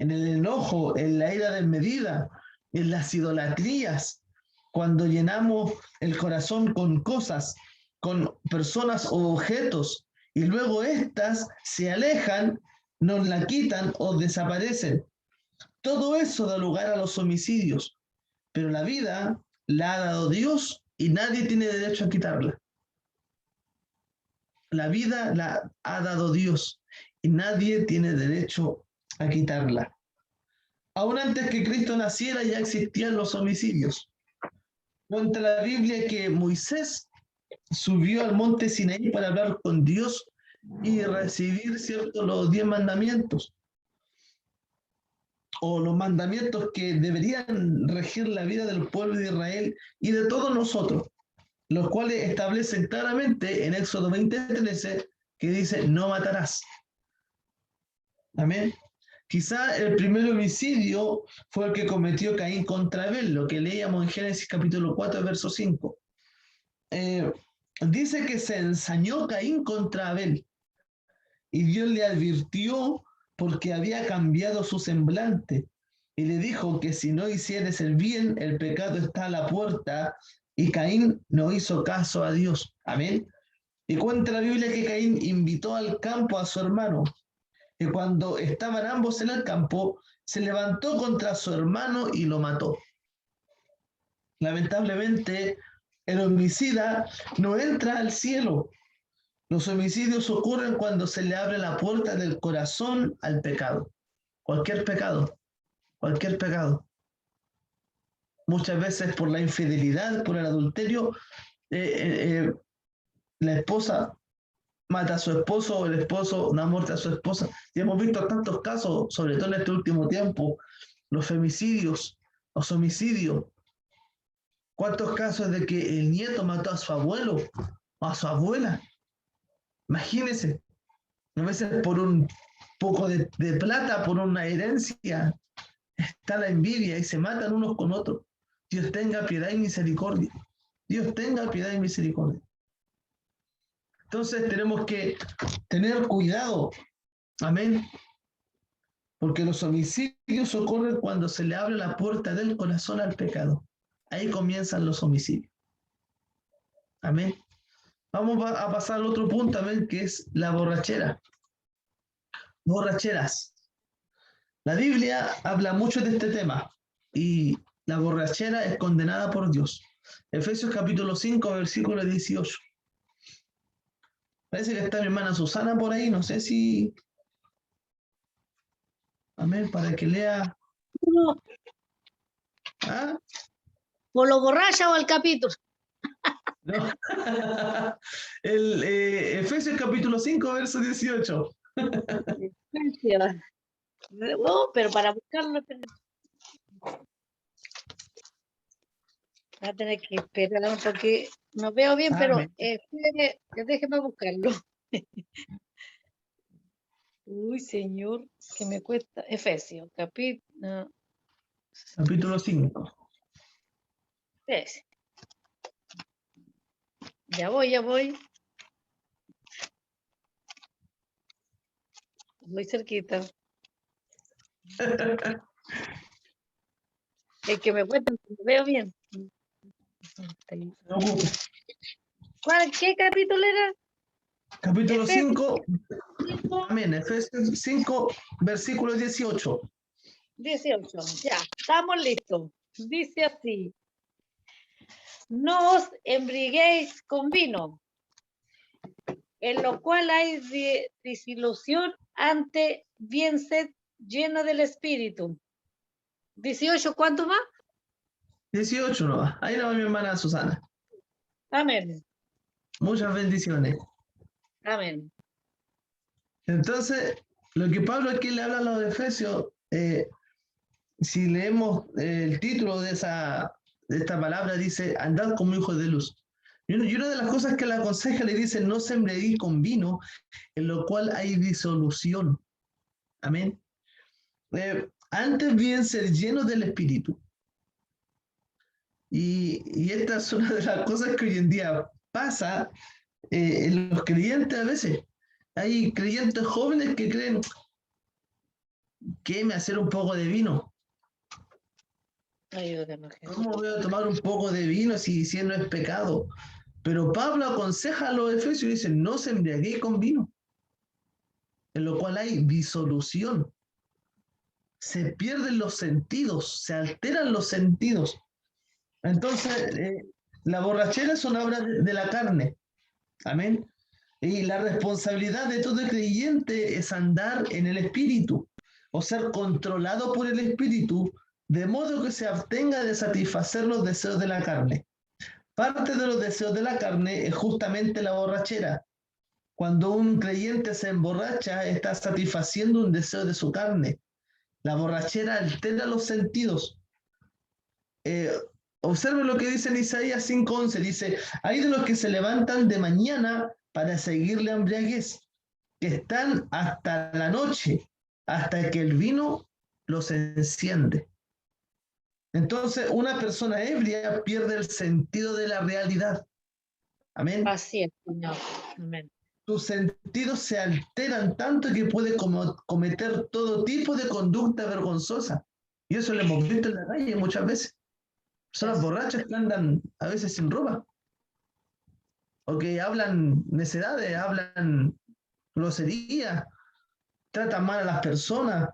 en el enojo, en la ira desmedida, en las idolatrías, cuando llenamos el corazón con cosas, con personas o objetos, y luego éstas se alejan, nos la quitan o desaparecen. Todo eso da lugar a los homicidios, pero la vida la ha dado Dios y nadie tiene derecho a quitarla. La vida la ha dado Dios y nadie tiene derecho a quitarla. Aún antes que Cristo naciera ya existían los homicidios. Cuenta la Biblia que Moisés subió al monte Sinaí para hablar con Dios y recibir, ¿cierto?, los 10 mandamientos. O los mandamientos que deberían regir la vida del pueblo de Israel y de todos nosotros, los cuales establecen claramente en Éxodo 20:13 que dice, no matarás. Amén. Quizá el primer homicidio fue el que cometió Caín contra Abel, lo que leíamos en Génesis capítulo 4, verso 5. Dice que se ensañó Caín contra Abel y Dios le advirtió porque había cambiado su semblante y le dijo que si no hicieres el bien, el pecado está a la puerta, y Caín no hizo caso a Dios. Amén. Y cuenta la Biblia que Caín invitó al campo a su hermano, y cuando estaban ambos en el campo, se levantó contra su hermano y lo mató. Lamentablemente, el homicida no entra al cielo. Los homicidios ocurren cuando se le abre la puerta del corazón al pecado. Cualquier pecado, cualquier pecado. Muchas veces por la infidelidad, por el adulterio, la esposa mata a su esposo o el esposo da muerte a su esposa. Y hemos visto tantos casos, sobre todo en este último tiempo, los femicidios, los homicidios. ¿Cuántos casos de que el nieto mató a su abuelo o a su abuela? Imagínense, a veces por un poco de plata, por una herencia, está la envidia y se matan unos con otros. Dios tenga piedad y misericordia. Dios tenga piedad y misericordia. Entonces tenemos que tener cuidado. Amén. Porque los homicidios ocurren cuando se le abre la puerta del corazón al pecado. Ahí comienzan los homicidios. Amén. Vamos a pasar al otro punto, amén, que es la borrachera. Borracheras. La Biblia habla mucho de este tema y la borrachera es condenada por Dios. Efesios capítulo 5, versículo 18. Parece que está mi hermana Susana por ahí, no sé si... Amén, para que lea... No, ¿Ah? ¿o lo borracha o el capítulo? No. Efesios capítulo 5, verso 18. Oh, pero para buscarlo, va a tener que esperar porque no veo bien, pero Amén. déjeme buscarlo. Uy, Señor, que me cuesta. Efesios, capítulo. Capítulo 5. Ya voy. Muy cerquita. El que me cuesta, no veo bien. ¿Qué capítulo era? Capítulo Efesios 5, 5, amén, Efesios 5, versículo 18. 18. Ya, estamos listos. Dice así. No os embriaguéis con vino, en lo cual hay disilusión, ante bien sed lleno del Espíritu. 18, ¿cuánto más? 18 no va. Ahí no va mi hermana Susana. Amén. Muchas bendiciones. Amén. Entonces, lo que Pablo aquí le habla a los Efesios, si leemos el título de esta palabra, dice, andad como hijos de luz. Y una de las cosas que le aconseja le dice, no se embriaguéis con vino, en lo cual hay disolución. Amén. Antes bien ser llenos del Espíritu. Y esta es una de las cosas que hoy en día pasa en los creyentes a veces. Hay creyentes jóvenes que creen que me hacer un poco de vino. Ayúdanos, Jesús. ¿Cómo voy a tomar un poco de vino si no es pecado? Pero Pablo aconseja a los efesios y dice, no se embriaguéis con vino, en lo cual hay disolución. Se pierden los sentidos, se alteran los sentidos. Entonces, la borrachera es una obra de la carne. Amén. Y la responsabilidad de todo creyente es andar en el Espíritu, o ser controlado por el Espíritu, de modo que se abstenga de satisfacer los deseos de la carne. Parte de los deseos de la carne es justamente la borrachera. Cuando un creyente se emborracha, está satisfaciendo un deseo de su carne. La borrachera altera los sentidos. Observen lo que dice en Isaías 5:11. Dice, hay de los que se levantan de mañana para seguirle a embriaguez, que están hasta la noche, hasta que el vino los enciende. Entonces, una persona ebria pierde el sentido de la realidad. Amén. Así es, Señor. Amén. Tus sentidos se alteran tanto que puede cometer todo tipo de conducta vergonzosa. Y eso lo hemos visto en la calle muchas veces. Personas borrachas que andan a veces sin ropa. O que hablan necedades, hablan groserías, tratan mal a las personas.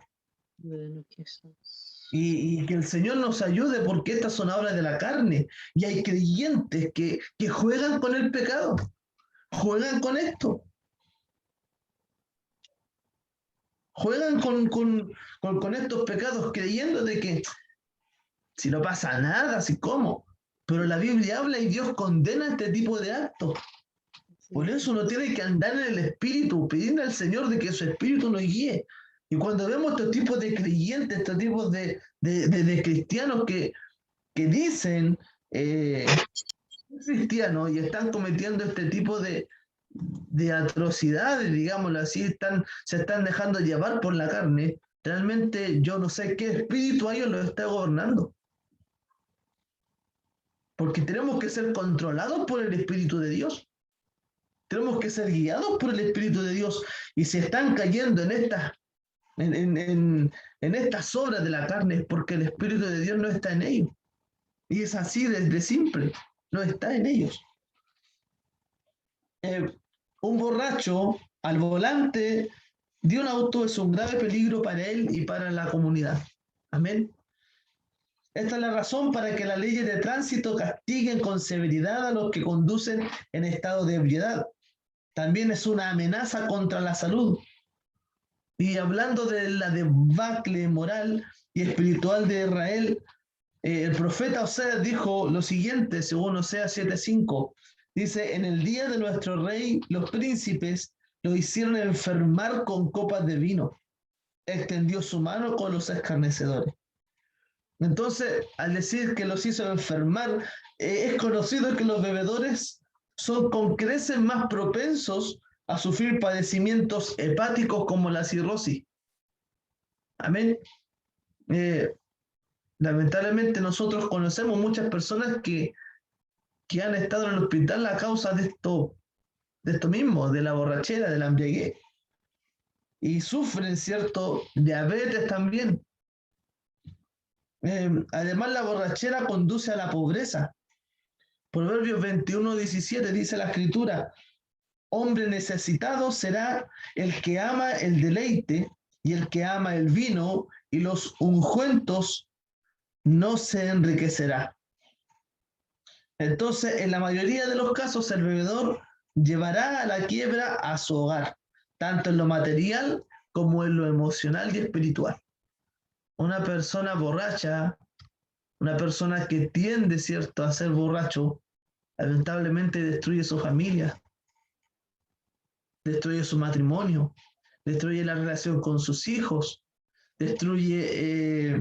Bueno, Jesús. Y que el Señor nos ayude porque estas son obras de la carne. Y hay creyentes que juegan con el pecado, juegan con esto. Juegan con estos pecados creyendo de que si no pasa nada, si cómo. Pero la Biblia habla y Dios condena este tipo de actos. Por eso uno tiene que andar en el Espíritu, pidiendo al Señor de que su Espíritu nos guíe. Y cuando vemos estos tipos de creyentes, estos tipos de cristianos que dicen cristianos y están cometiendo este tipo de atrocidades, digámoslo así, se están dejando llevar por la carne, realmente yo no sé qué espíritu a ellos los está gobernando. Porque tenemos que ser controlados por el Espíritu de Dios. Tenemos que ser guiados por el Espíritu de Dios. Y si están cayendo en estas obras de la carne es porque el Espíritu de Dios no está en ellos. Y es así desde simple, no está en ellos. Un borracho al volante de un auto es un grave peligro para él y para la comunidad. Amén. Esta es la razón para que las leyes de tránsito castiguen con severidad a los que conducen en estado de ebriedad. También es una amenaza contra la salud. Y hablando de la debacle moral y espiritual de Israel, el profeta Oseas dijo lo siguiente, según Oseas 7:5. Dice, en el día de nuestro rey, los príncipes lo hicieron enfermar con copas de vino. Extendió su mano con los escarnecedores. Entonces, al decir que los hizo enfermar, es conocido que los bebedores son con creces más propensos a sufrir padecimientos hepáticos como la cirrosis. Amén. Lamentablemente nosotros conocemos muchas personas que han estado en el hospital a causa de esto mismo, de la borrachera, de la embriaguez. Y sufren cierto diabetes también. Además, la borrachera conduce a la pobreza. Proverbios 21:17 dice la Escritura, hombre necesitado será el que ama el deleite y el que ama el vino y los ungüentos no se enriquecerá. Entonces, en la mayoría de los casos, el bebedor llevará a la quiebra a su hogar, tanto en lo material como en lo emocional y espiritual. Una persona borracha, una persona que tiende, ¿cierto?, a ser borracho, lamentablemente destruye su familia, destruye su matrimonio, destruye la relación con sus hijos, destruye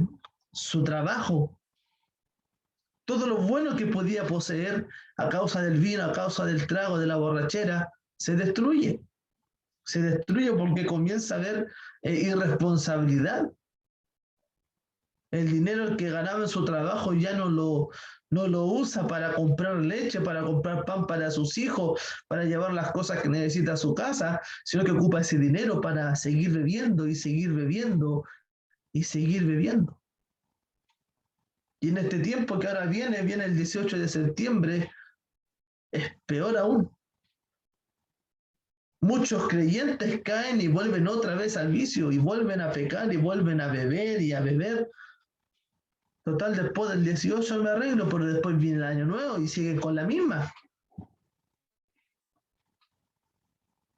su trabajo. Todo lo bueno que podía poseer a causa del vino, a causa del trago, de la borrachera, se destruye. Se destruye porque comienza a haber irresponsabilidad. El dinero que ganaba en su trabajo ya no lo usa para comprar leche, para comprar pan para sus hijos, para llevar las cosas que necesita a su casa, sino que ocupa ese dinero para seguir bebiendo y seguir bebiendo y seguir bebiendo. Y en este tiempo que ahora viene el 18 de septiembre, es peor aún. Muchos creyentes caen y vuelven otra vez al vicio y vuelven a pecar y vuelven a beber y a beber. Total, después del 18 me arreglo, pero después viene el año nuevo y siguen con la misma.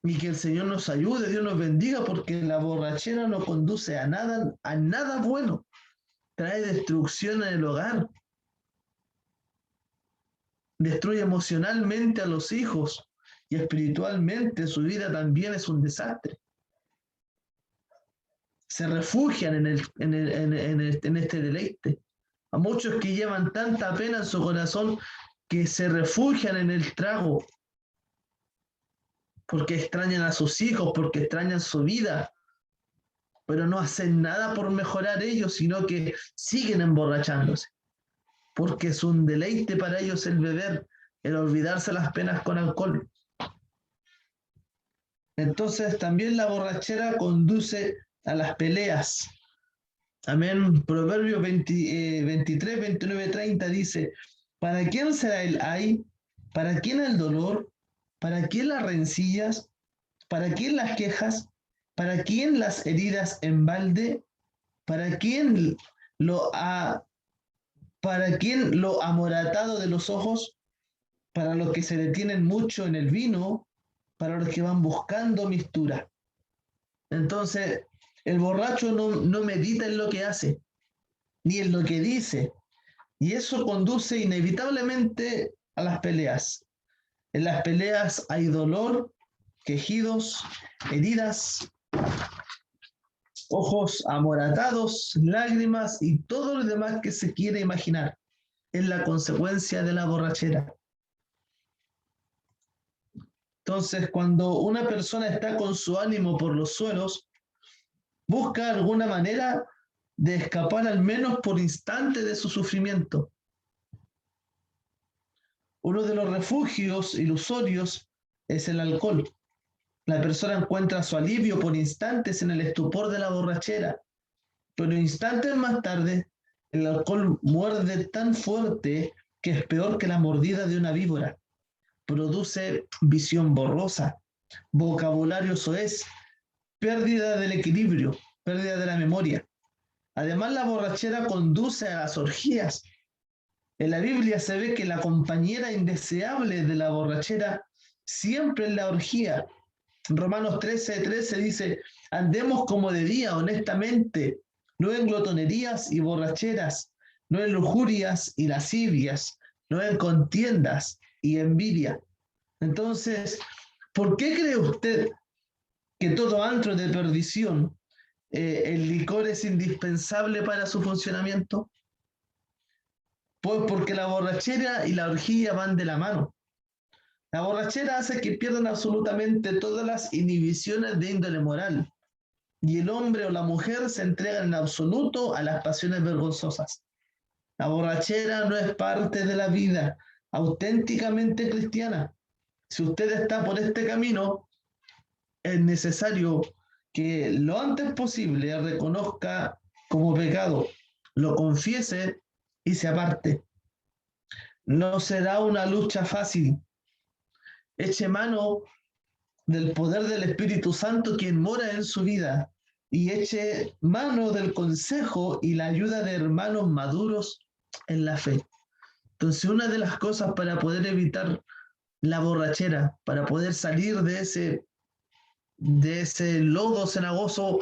Y que el Señor nos ayude, Dios nos bendiga, porque la borrachera no conduce a nada bueno. Trae destrucción en el hogar. Destruye emocionalmente a los hijos y espiritualmente su vida también es un desastre. Se refugian en este deleite. A muchos que llevan tanta pena en su corazón que se refugian en el trago porque extrañan a sus hijos, porque extrañan su vida, pero no hacen nada por mejorar ellos, sino que siguen emborrachándose, porque es un deleite para ellos el beber, el olvidarse las penas con alcohol. Entonces también la borrachera conduce a las peleas. Amén. Proverbios 23, 29, 30 dice, ¿para quién será el ay? ¿Para quién el dolor? ¿Para quién las rencillas? ¿Para quién las quejas? ¿Para quién las heridas en balde? ¿Para quién ¿Para quién lo amoratado de los ojos? Para los que se detienen mucho en el vino, para los que van buscando mistura. Entonces, el borracho no medita en lo que hace, ni en lo que dice, y eso conduce inevitablemente a las peleas. En las peleas hay dolor, quejidos, heridas, ojos amoratados, lágrimas y todo lo demás que se quiere imaginar. Es la consecuencia de la borrachera. Entonces, cuando una persona está con su ánimo por los suelos, busca alguna manera de escapar al menos por instante de su sufrimiento. Uno de los refugios ilusorios es el alcohol. La persona encuentra su alivio por instantes en el estupor de la borrachera, pero instantes más tarde el alcohol muerde tan fuerte que es peor que la mordida de una víbora. Produce visión borrosa, vocabulario soez, pérdida del equilibrio, pérdida de la memoria. Además, la borrachera conduce a las orgías. En la Biblia se ve que la compañera indeseable de la borrachera siempre es la orgía. Romanos 13:13 dice, andemos como de día, honestamente, no en glotonerías y borracheras, no en lujurias y lascivias, no en contiendas y envidia. Entonces, ¿por qué cree usted que todo antro de perdición, el licor es indispensable para su funcionamiento? Pues porque la borrachera y la orgía van de la mano. La borrachera hace que pierdan absolutamente todas las inhibiciones de índole moral, y el hombre o la mujer se entregan en absoluto a las pasiones vergonzosas. La borrachera no es parte de la vida auténticamente cristiana. Si usted está por este camino, es necesario que lo antes posible reconozca como pecado, lo confiese y se aparte. No será una lucha fácil. Eche mano del poder del Espíritu Santo quien mora en su vida y eche mano del consejo y la ayuda de hermanos maduros en la fe. Entonces, una de las cosas para poder evitar la borrachera, para poder salir de ese lodo cenagoso,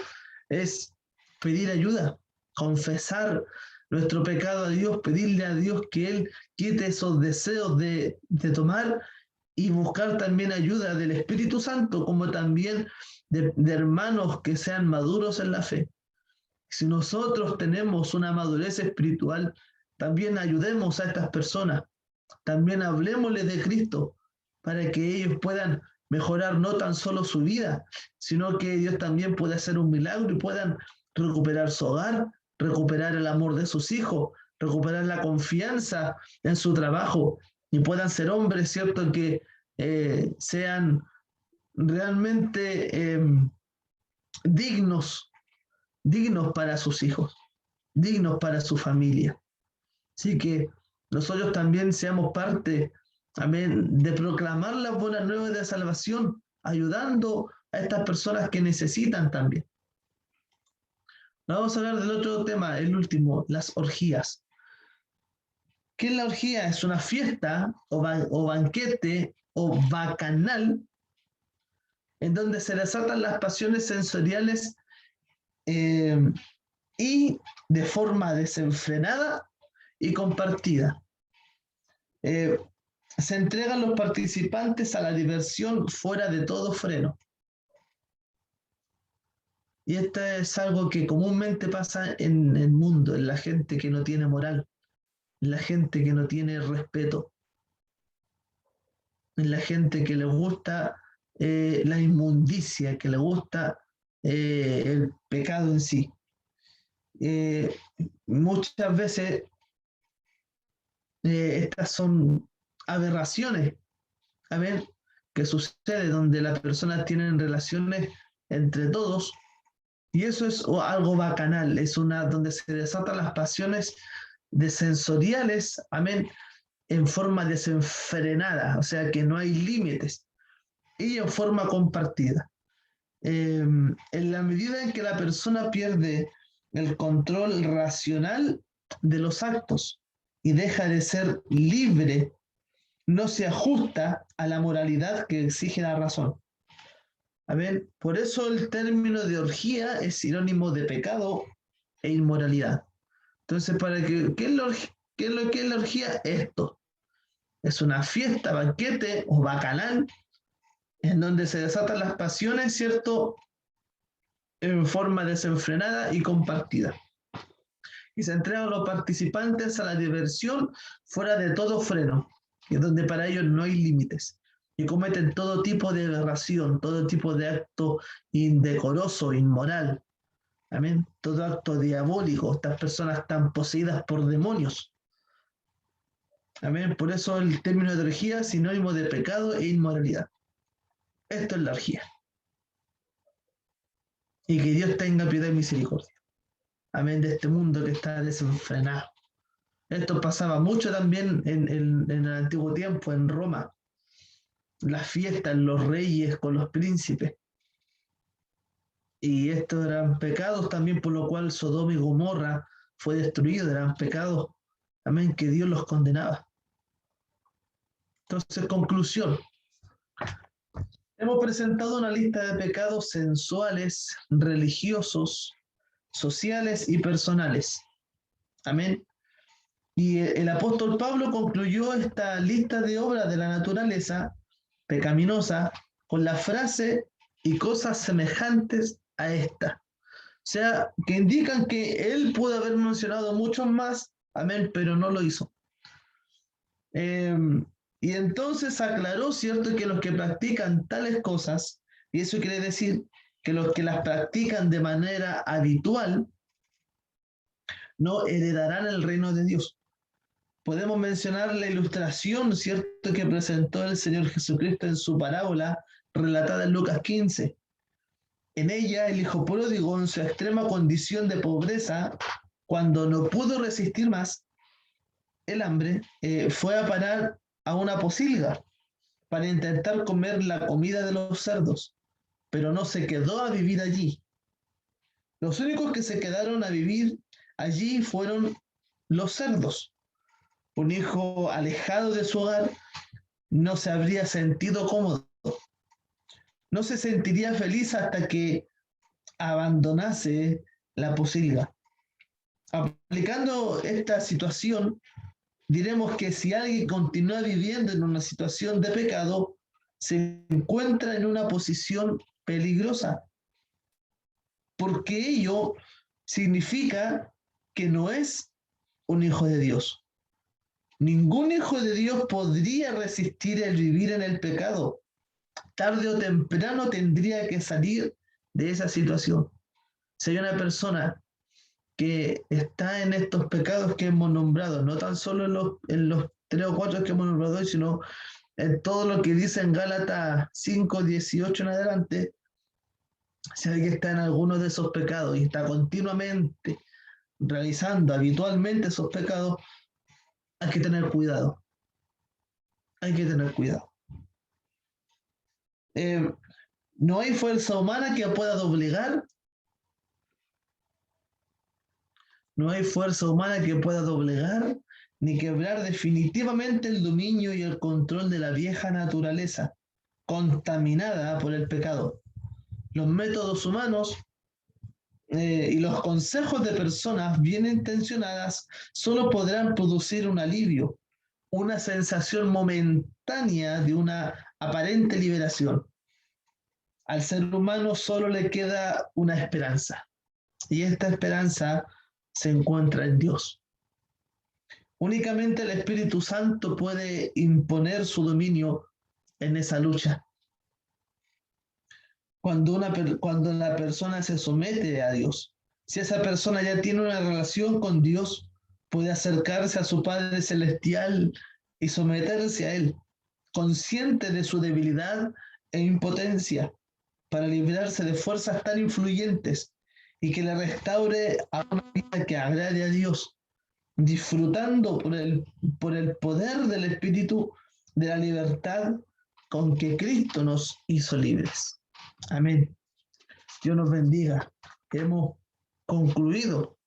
es pedir ayuda, confesar nuestro pecado a Dios, pedirle a Dios que Él quite esos deseos de tomar y buscar también ayuda del Espíritu Santo, como también de hermanos que sean maduros en la fe. Si nosotros tenemos una madurez espiritual, también ayudemos a estas personas, también hablemosles de Cristo, para que ellos puedan mejorar no tan solo su vida, sino que Dios también pueda hacer un milagro y puedan recuperar su hogar, recuperar el amor de sus hijos, recuperar la confianza en su trabajo y puedan ser hombres, ¿cierto? Que sean realmente dignos para sus hijos, dignos para su familia. Así que nosotros también seamos parte, amén, de proclamar las buenas nuevas de salvación, ayudando a estas personas que necesitan también. Vamos a hablar del otro tema, el último, las orgías. ¿Qué es la orgía? Es una fiesta o banquete o bacanal en donde se desatan las pasiones sensoriales y de forma desenfrenada y compartida. Se entregan los participantes a la diversión fuera de todo freno. Y esto es algo que comúnmente pasa en el mundo, en la gente que no tiene moral, en la gente que no tiene respeto, en la gente que le gusta la inmundicia, que le gusta el pecado en sí. Muchas veces estas son aberraciones, ¿saben? Que sucede donde las personas tienen relaciones entre todos, y eso es algo bacanal, es donde se desatan las pasiones sensoriales, amén, en forma desenfrenada, o sea que no hay límites, y en forma compartida. En la medida en que la persona pierde el control racional de los actos y deja de ser libre, no se ajusta a la moralidad que exige la razón. A ver, por eso el término de orgía es sinónimo de pecado e inmoralidad. Entonces, ¿qué es lo que es la orgía? Esto. Es una fiesta, banquete o bacanal en donde se desatan las pasiones, ¿cierto? En forma desenfrenada y compartida. Y se entregan a los participantes a la diversión fuera de todo freno, y donde para ellos no hay límites. Y cometen todo tipo de aberración, todo tipo de acto indecoroso, inmoral. Amén. Todo acto diabólico. Estas personas están poseídas por demonios. Amén. Por eso el término de orgía es sinónimo de pecado e inmoralidad. Esto es la orgía. Y que Dios tenga piedad y misericordia. Amén. De este mundo que está desenfrenado. Esto pasaba mucho también en el antiguo tiempo, en Roma. Las fiestas, los reyes con los príncipes. Y estos eran pecados también por lo cual Sodoma y Gomorra fue destruido. Eran pecados, amén, que Dios los condenaba. Entonces, conclusión. Hemos presentado una lista de pecados sensuales, religiosos, sociales y personales. Amén. Y el apóstol Pablo concluyó esta lista de obras de la naturaleza pecaminosa con la frase y cosas semejantes a esta. O sea, que indican que él pudo haber mencionado muchos más, amén, pero no lo hizo. Y entonces aclaró, ¿cierto?, que los que practican tales cosas, y eso quiere decir que los que las practican de manera habitual, no heredarán el reino de Dios. Podemos mencionar la ilustración, ¿cierto?, que presentó el Señor Jesucristo en su parábola relatada en Lucas 15. En ella, el hijo pródigo, en su extrema condición de pobreza, cuando no pudo resistir más el hambre, fue a parar a una posilga para intentar comer la comida de los cerdos, pero no se quedó a vivir allí. Los únicos que se quedaron a vivir allí fueron los cerdos. Un hijo alejado de su hogar no se habría sentido cómodo, no se sentiría feliz hasta que abandonase la posilga. Aplicando esta situación, diremos que si alguien continúa viviendo en una situación de pecado, se encuentra en una posición peligrosa, porque ello significa que no es un hijo de Dios. Ningún hijo de Dios podría resistir el vivir en el pecado. Tarde o temprano tendría que salir de esa situación. Si hay una persona que está en estos pecados que hemos nombrado, no tan solo en los 3 o 4 que hemos nombrado hoy, sino en todo lo que dice en Gálatas 5, 18 en adelante, si alguien está en alguno de esos pecados y está continuamente realizando habitualmente esos pecados, hay que tener cuidado. Hay que tener cuidado. No hay fuerza humana que pueda doblegar. No hay fuerza humana que pueda doblegar ni quebrar definitivamente el dominio y el control de la vieja naturaleza, contaminada por el pecado. Los métodos humanos y los consejos de personas bien intencionadas solo podrán producir un alivio, una sensación momentánea de una aparente liberación. Al ser humano solo le queda una esperanza, y esta esperanza se encuentra en Dios. Únicamente el Espíritu Santo puede imponer su dominio en esa lucha. Cuando la persona se somete a Dios, si esa persona ya tiene una relación con Dios, puede acercarse a su Padre Celestial y someterse a Él, consciente de su debilidad e impotencia, para librarse de fuerzas tan influyentes y que le restaure a una vida que agrade a Dios, disfrutando por el poder del Espíritu de la libertad con que Cristo nos hizo libres. Amén. Dios nos bendiga. Hemos concluido.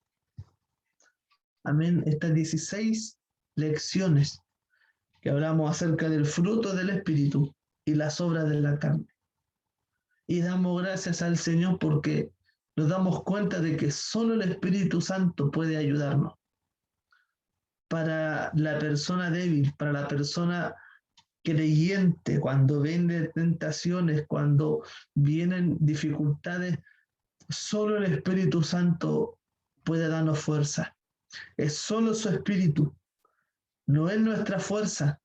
Amén. Estas 16 lecciones que hablamos acerca del fruto del Espíritu y las obras de la carne. Y damos gracias al Señor porque nos damos cuenta de que solo el Espíritu Santo puede ayudarnos. Para la persona débil, para la persona creyente, cuando vienen tentaciones, cuando vienen dificultades, solo el Espíritu Santo puede darnos fuerza. Es solo su Espíritu. No es nuestra fuerza,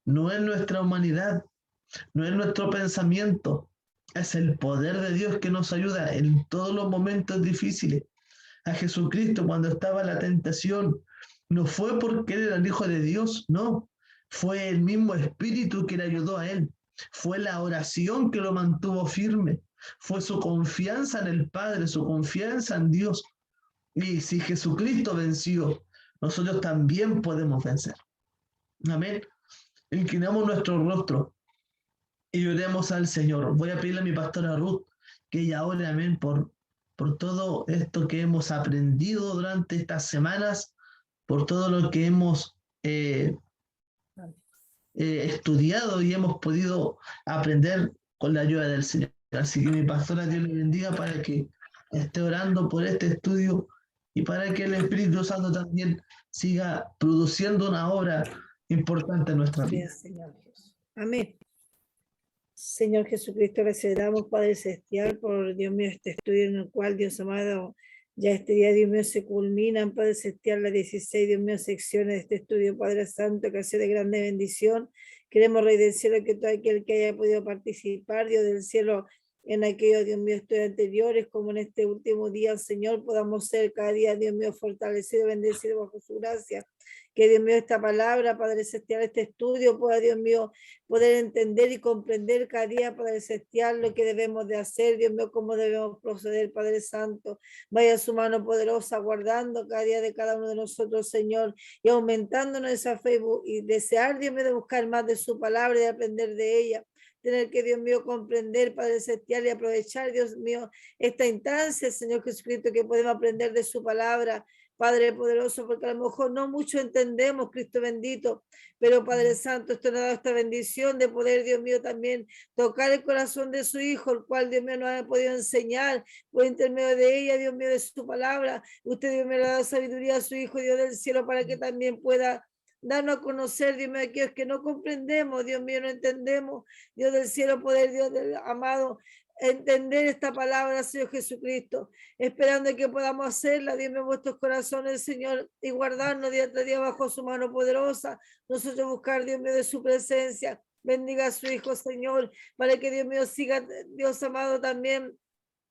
no es nuestra humanidad, no es nuestro pensamiento. Es el poder de Dios que nos ayuda en todos los momentos difíciles. A Jesucristo, cuando estaba en la tentación, no fue porque él era el Hijo de Dios, no. Fue el mismo Espíritu que le ayudó a él. Fue la oración que lo mantuvo firme. Fue su confianza en el Padre, su confianza en Dios. Y si Jesucristo venció, nosotros también podemos vencer. Amén. Inclinamos nuestro rostro y oremos al Señor. Voy a pedirle a mi pastora Ruth que ella ore, amén, por todo esto que hemos aprendido durante estas semanas, por todo lo que hemos estudiado y hemos podido aprender con la ayuda del Señor. Así que mi pastora, Dios le bendiga para que esté orando por este estudio y para que el Espíritu Santo también siga produciendo una obra importante en nuestra vida. Gracias, Señor Jesús. Amén. Señor Jesucristo, gracias te damos, Padre Celestial, por Dios mío, este estudio en el cual, Dios amado, ya este día, Dios mío, se culminan, Padre Celestial, las 16, Dios mío, secciones de este estudio, Padre Santo, que ha sido de grande bendición. Queremos, Rey del Cielo, que todo aquel que haya podido participar, Dios del Cielo, en aquellos, Dios mío, estudios anteriores, como en este último día, Señor, podamos ser cada día, Dios mío, fortalecido, bendecido bajo su gracia. Que Dios mío, esta palabra, Padre Celestial, este estudio pueda, Dios mío, poder entender y comprender cada día, Padre Celestial, lo que debemos de hacer, Dios mío, cómo debemos proceder, Padre Santo. Vaya su mano poderosa guardando cada día de cada uno de nosotros, Señor, y aumentándonos esa fe y desear, Dios mío, de buscar más de su palabra y de aprender de ella. Tener que, Dios mío, comprender, Padre Celestial, y aprovechar, Dios mío, esta instancia, Señor Jesucristo, que podemos aprender de su palabra, Padre poderoso, porque a lo mejor no mucho entendemos, Cristo bendito, pero Padre Santo, esto nos ha dado esta bendición de poder, Dios mío, también tocar el corazón de su Hijo, el cual, Dios mío, nos ha podido enseñar por intermedio de ella, Dios mío, de su palabra. Usted, Dios mío, le ha dado sabiduría a su Hijo, Dios del cielo, para que también pueda darnos a conocer, Dios mío, aquellos que no comprendemos, Dios mío, no entendemos, Dios del cielo, poder, Dios del amado, entender esta palabra, Señor Jesucristo, esperando que podamos hacerla, Dios mío, en vuestros corazones, Señor, y guardarnos día tras día bajo su mano poderosa, nosotros buscar, Dios mío, de su presencia. Bendiga a su Hijo, Señor, para que Dios mío siga, Dios amado, también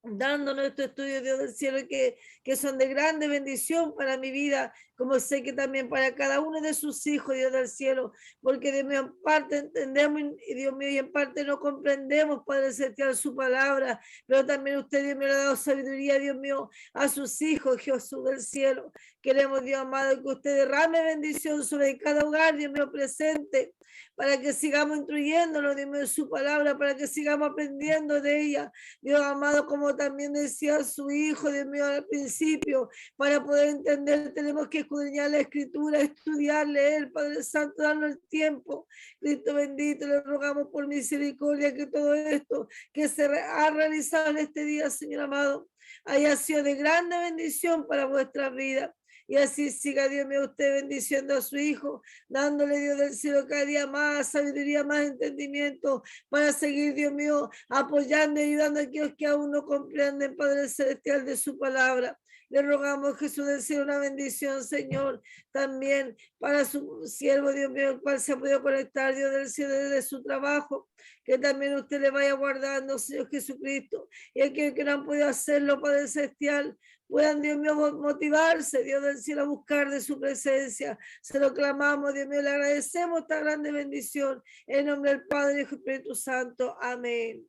dándonos estos estudios, Dios del cielo, que son de grande bendición para mi vida, como sé que también para cada uno de sus hijos, Dios del cielo, porque Dios mío, en parte entendemos, y Dios mío, y en parte no comprendemos, Padre Celestial, su palabra, pero también usted, Dios mío, le ha dado sabiduría, Dios mío, a sus hijos, Jesús del cielo. Queremos, Dios amado, que usted derrame bendición sobre cada hogar, Dios mío, presente, para que sigamos instruyéndonos, Dios mío, su palabra, para que sigamos aprendiendo de ella, Dios amado, como también decía su Hijo, Dios mío, al principio, para poder entender tenemos que escudriñar la Escritura, estudiar, leer, Padre Santo, darnos el tiempo. Cristo bendito, le rogamos por misericordia que todo esto que se ha realizado en este día, Señor amado, haya sido de grande bendición para vuestra vida. Y así siga, Dios mío, usted bendiciendo a su Hijo, dándole, Dios del cielo, cada día más sabiduría, más entendimiento, para seguir, Dios mío, apoyando y ayudando a aquellos que aún no comprenden, Padre Celestial, de su palabra. Le rogamos, Jesús del cielo, una bendición, Señor, también para su siervo, Dios mío, el cual se ha podido conectar, Dios del cielo, desde su trabajo, que también usted le vaya guardando, Señor Jesucristo, y aquellos que no han podido hacerlo, Padre Celestial, puedan, Dios mío, motivarse, Dios del cielo, a buscar de su presencia. Se lo clamamos, Dios mío, le agradecemos esta grande bendición, en nombre del Padre y del Espíritu Santo. Amén.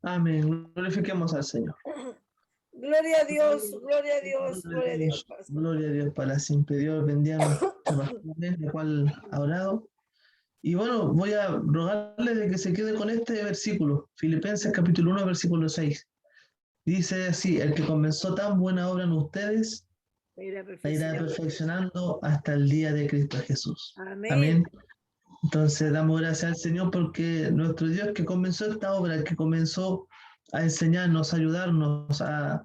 Amén. Glorifiquemos al Señor. Gloria a Dios, gloria a Dios, gloria a Dios. Gloria a Dios para siempre. Dios bendiga a el cual ha orado. Y bueno, voy a rogarle de que se quede con este versículo, Filipenses capítulo 1, versículo 6. Dice así, el que comenzó tan buena obra en ustedes, la irá la irá perfeccionando. perfeccionando hasta el día de Cristo Jesús. Amén. Amén. Entonces damos gracias al Señor porque nuestro Dios que comenzó esta obra, que comenzó a enseñarnos, a ayudarnos a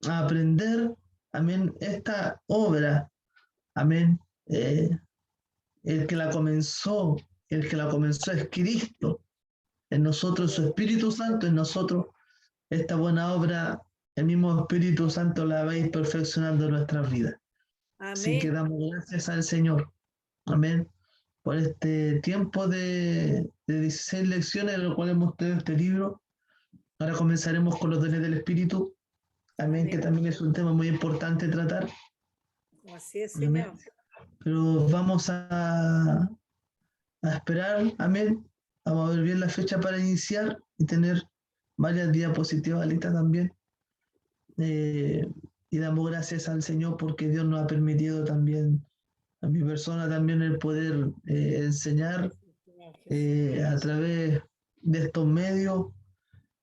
aprender, amén, esta obra, amén, el que la comenzó, es Cristo, en nosotros su Espíritu Santo, en nosotros esta buena obra, el mismo Espíritu Santo la va a ir perfeccionando en nuestras vidas. Así que Amén. damos gracias al Señor, amén, por este tiempo de 16 lecciones, de lo cual hemos tenido este libro. Ahora comenzaremos con los dones del Espíritu, amén, que Amén. también es un tema muy importante tratar. Así es, Amén. Señor. Pero vamos a esperar, amén. Vamos a ver bien la fecha para iniciar y tener varias diapositivas listas también. Y damos gracias al Señor porque Dios nos ha permitido también, a mi persona también, el poder enseñar Señor Jesús. a través de estos medios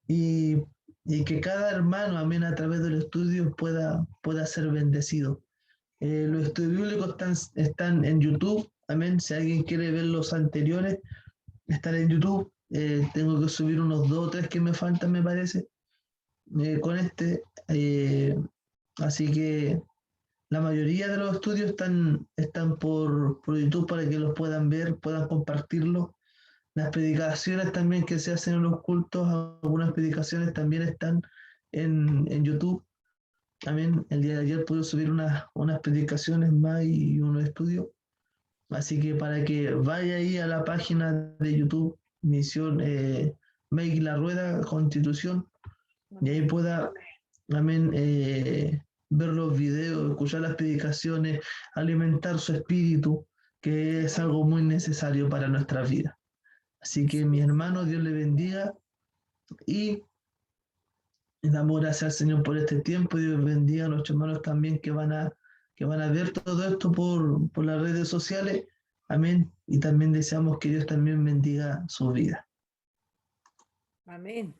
y, y que cada hermano, amén, a través del estudio pueda ser bendecido. Los estudios bíblicos están en YouTube, amén. Si alguien quiere ver los anteriores, están en YouTube. Tengo que subir unos 2 o 3 que me faltan, me parece, con este. Así que la mayoría de los estudios están por YouTube para que los puedan ver, puedan compartirlo. Las predicaciones también que se hacen en los cultos, algunas predicaciones también están en YouTube. También el día de ayer pude subir unas predicaciones más y unos estudios. Así que para que vaya ahí a la página de YouTube, Misión Make La Rueda Constitución, y ahí pueda también ver los videos, escuchar las predicaciones, alimentar su espíritu, que es algo muy necesario para nuestra vida. Así que mis hermanos, Dios les bendiga y damos gracias al Señor por este tiempo. Dios bendiga a nuestros hermanos también que van a ver todo esto por las redes sociales. Amén. Y también deseamos que Dios también bendiga su vida. Amén.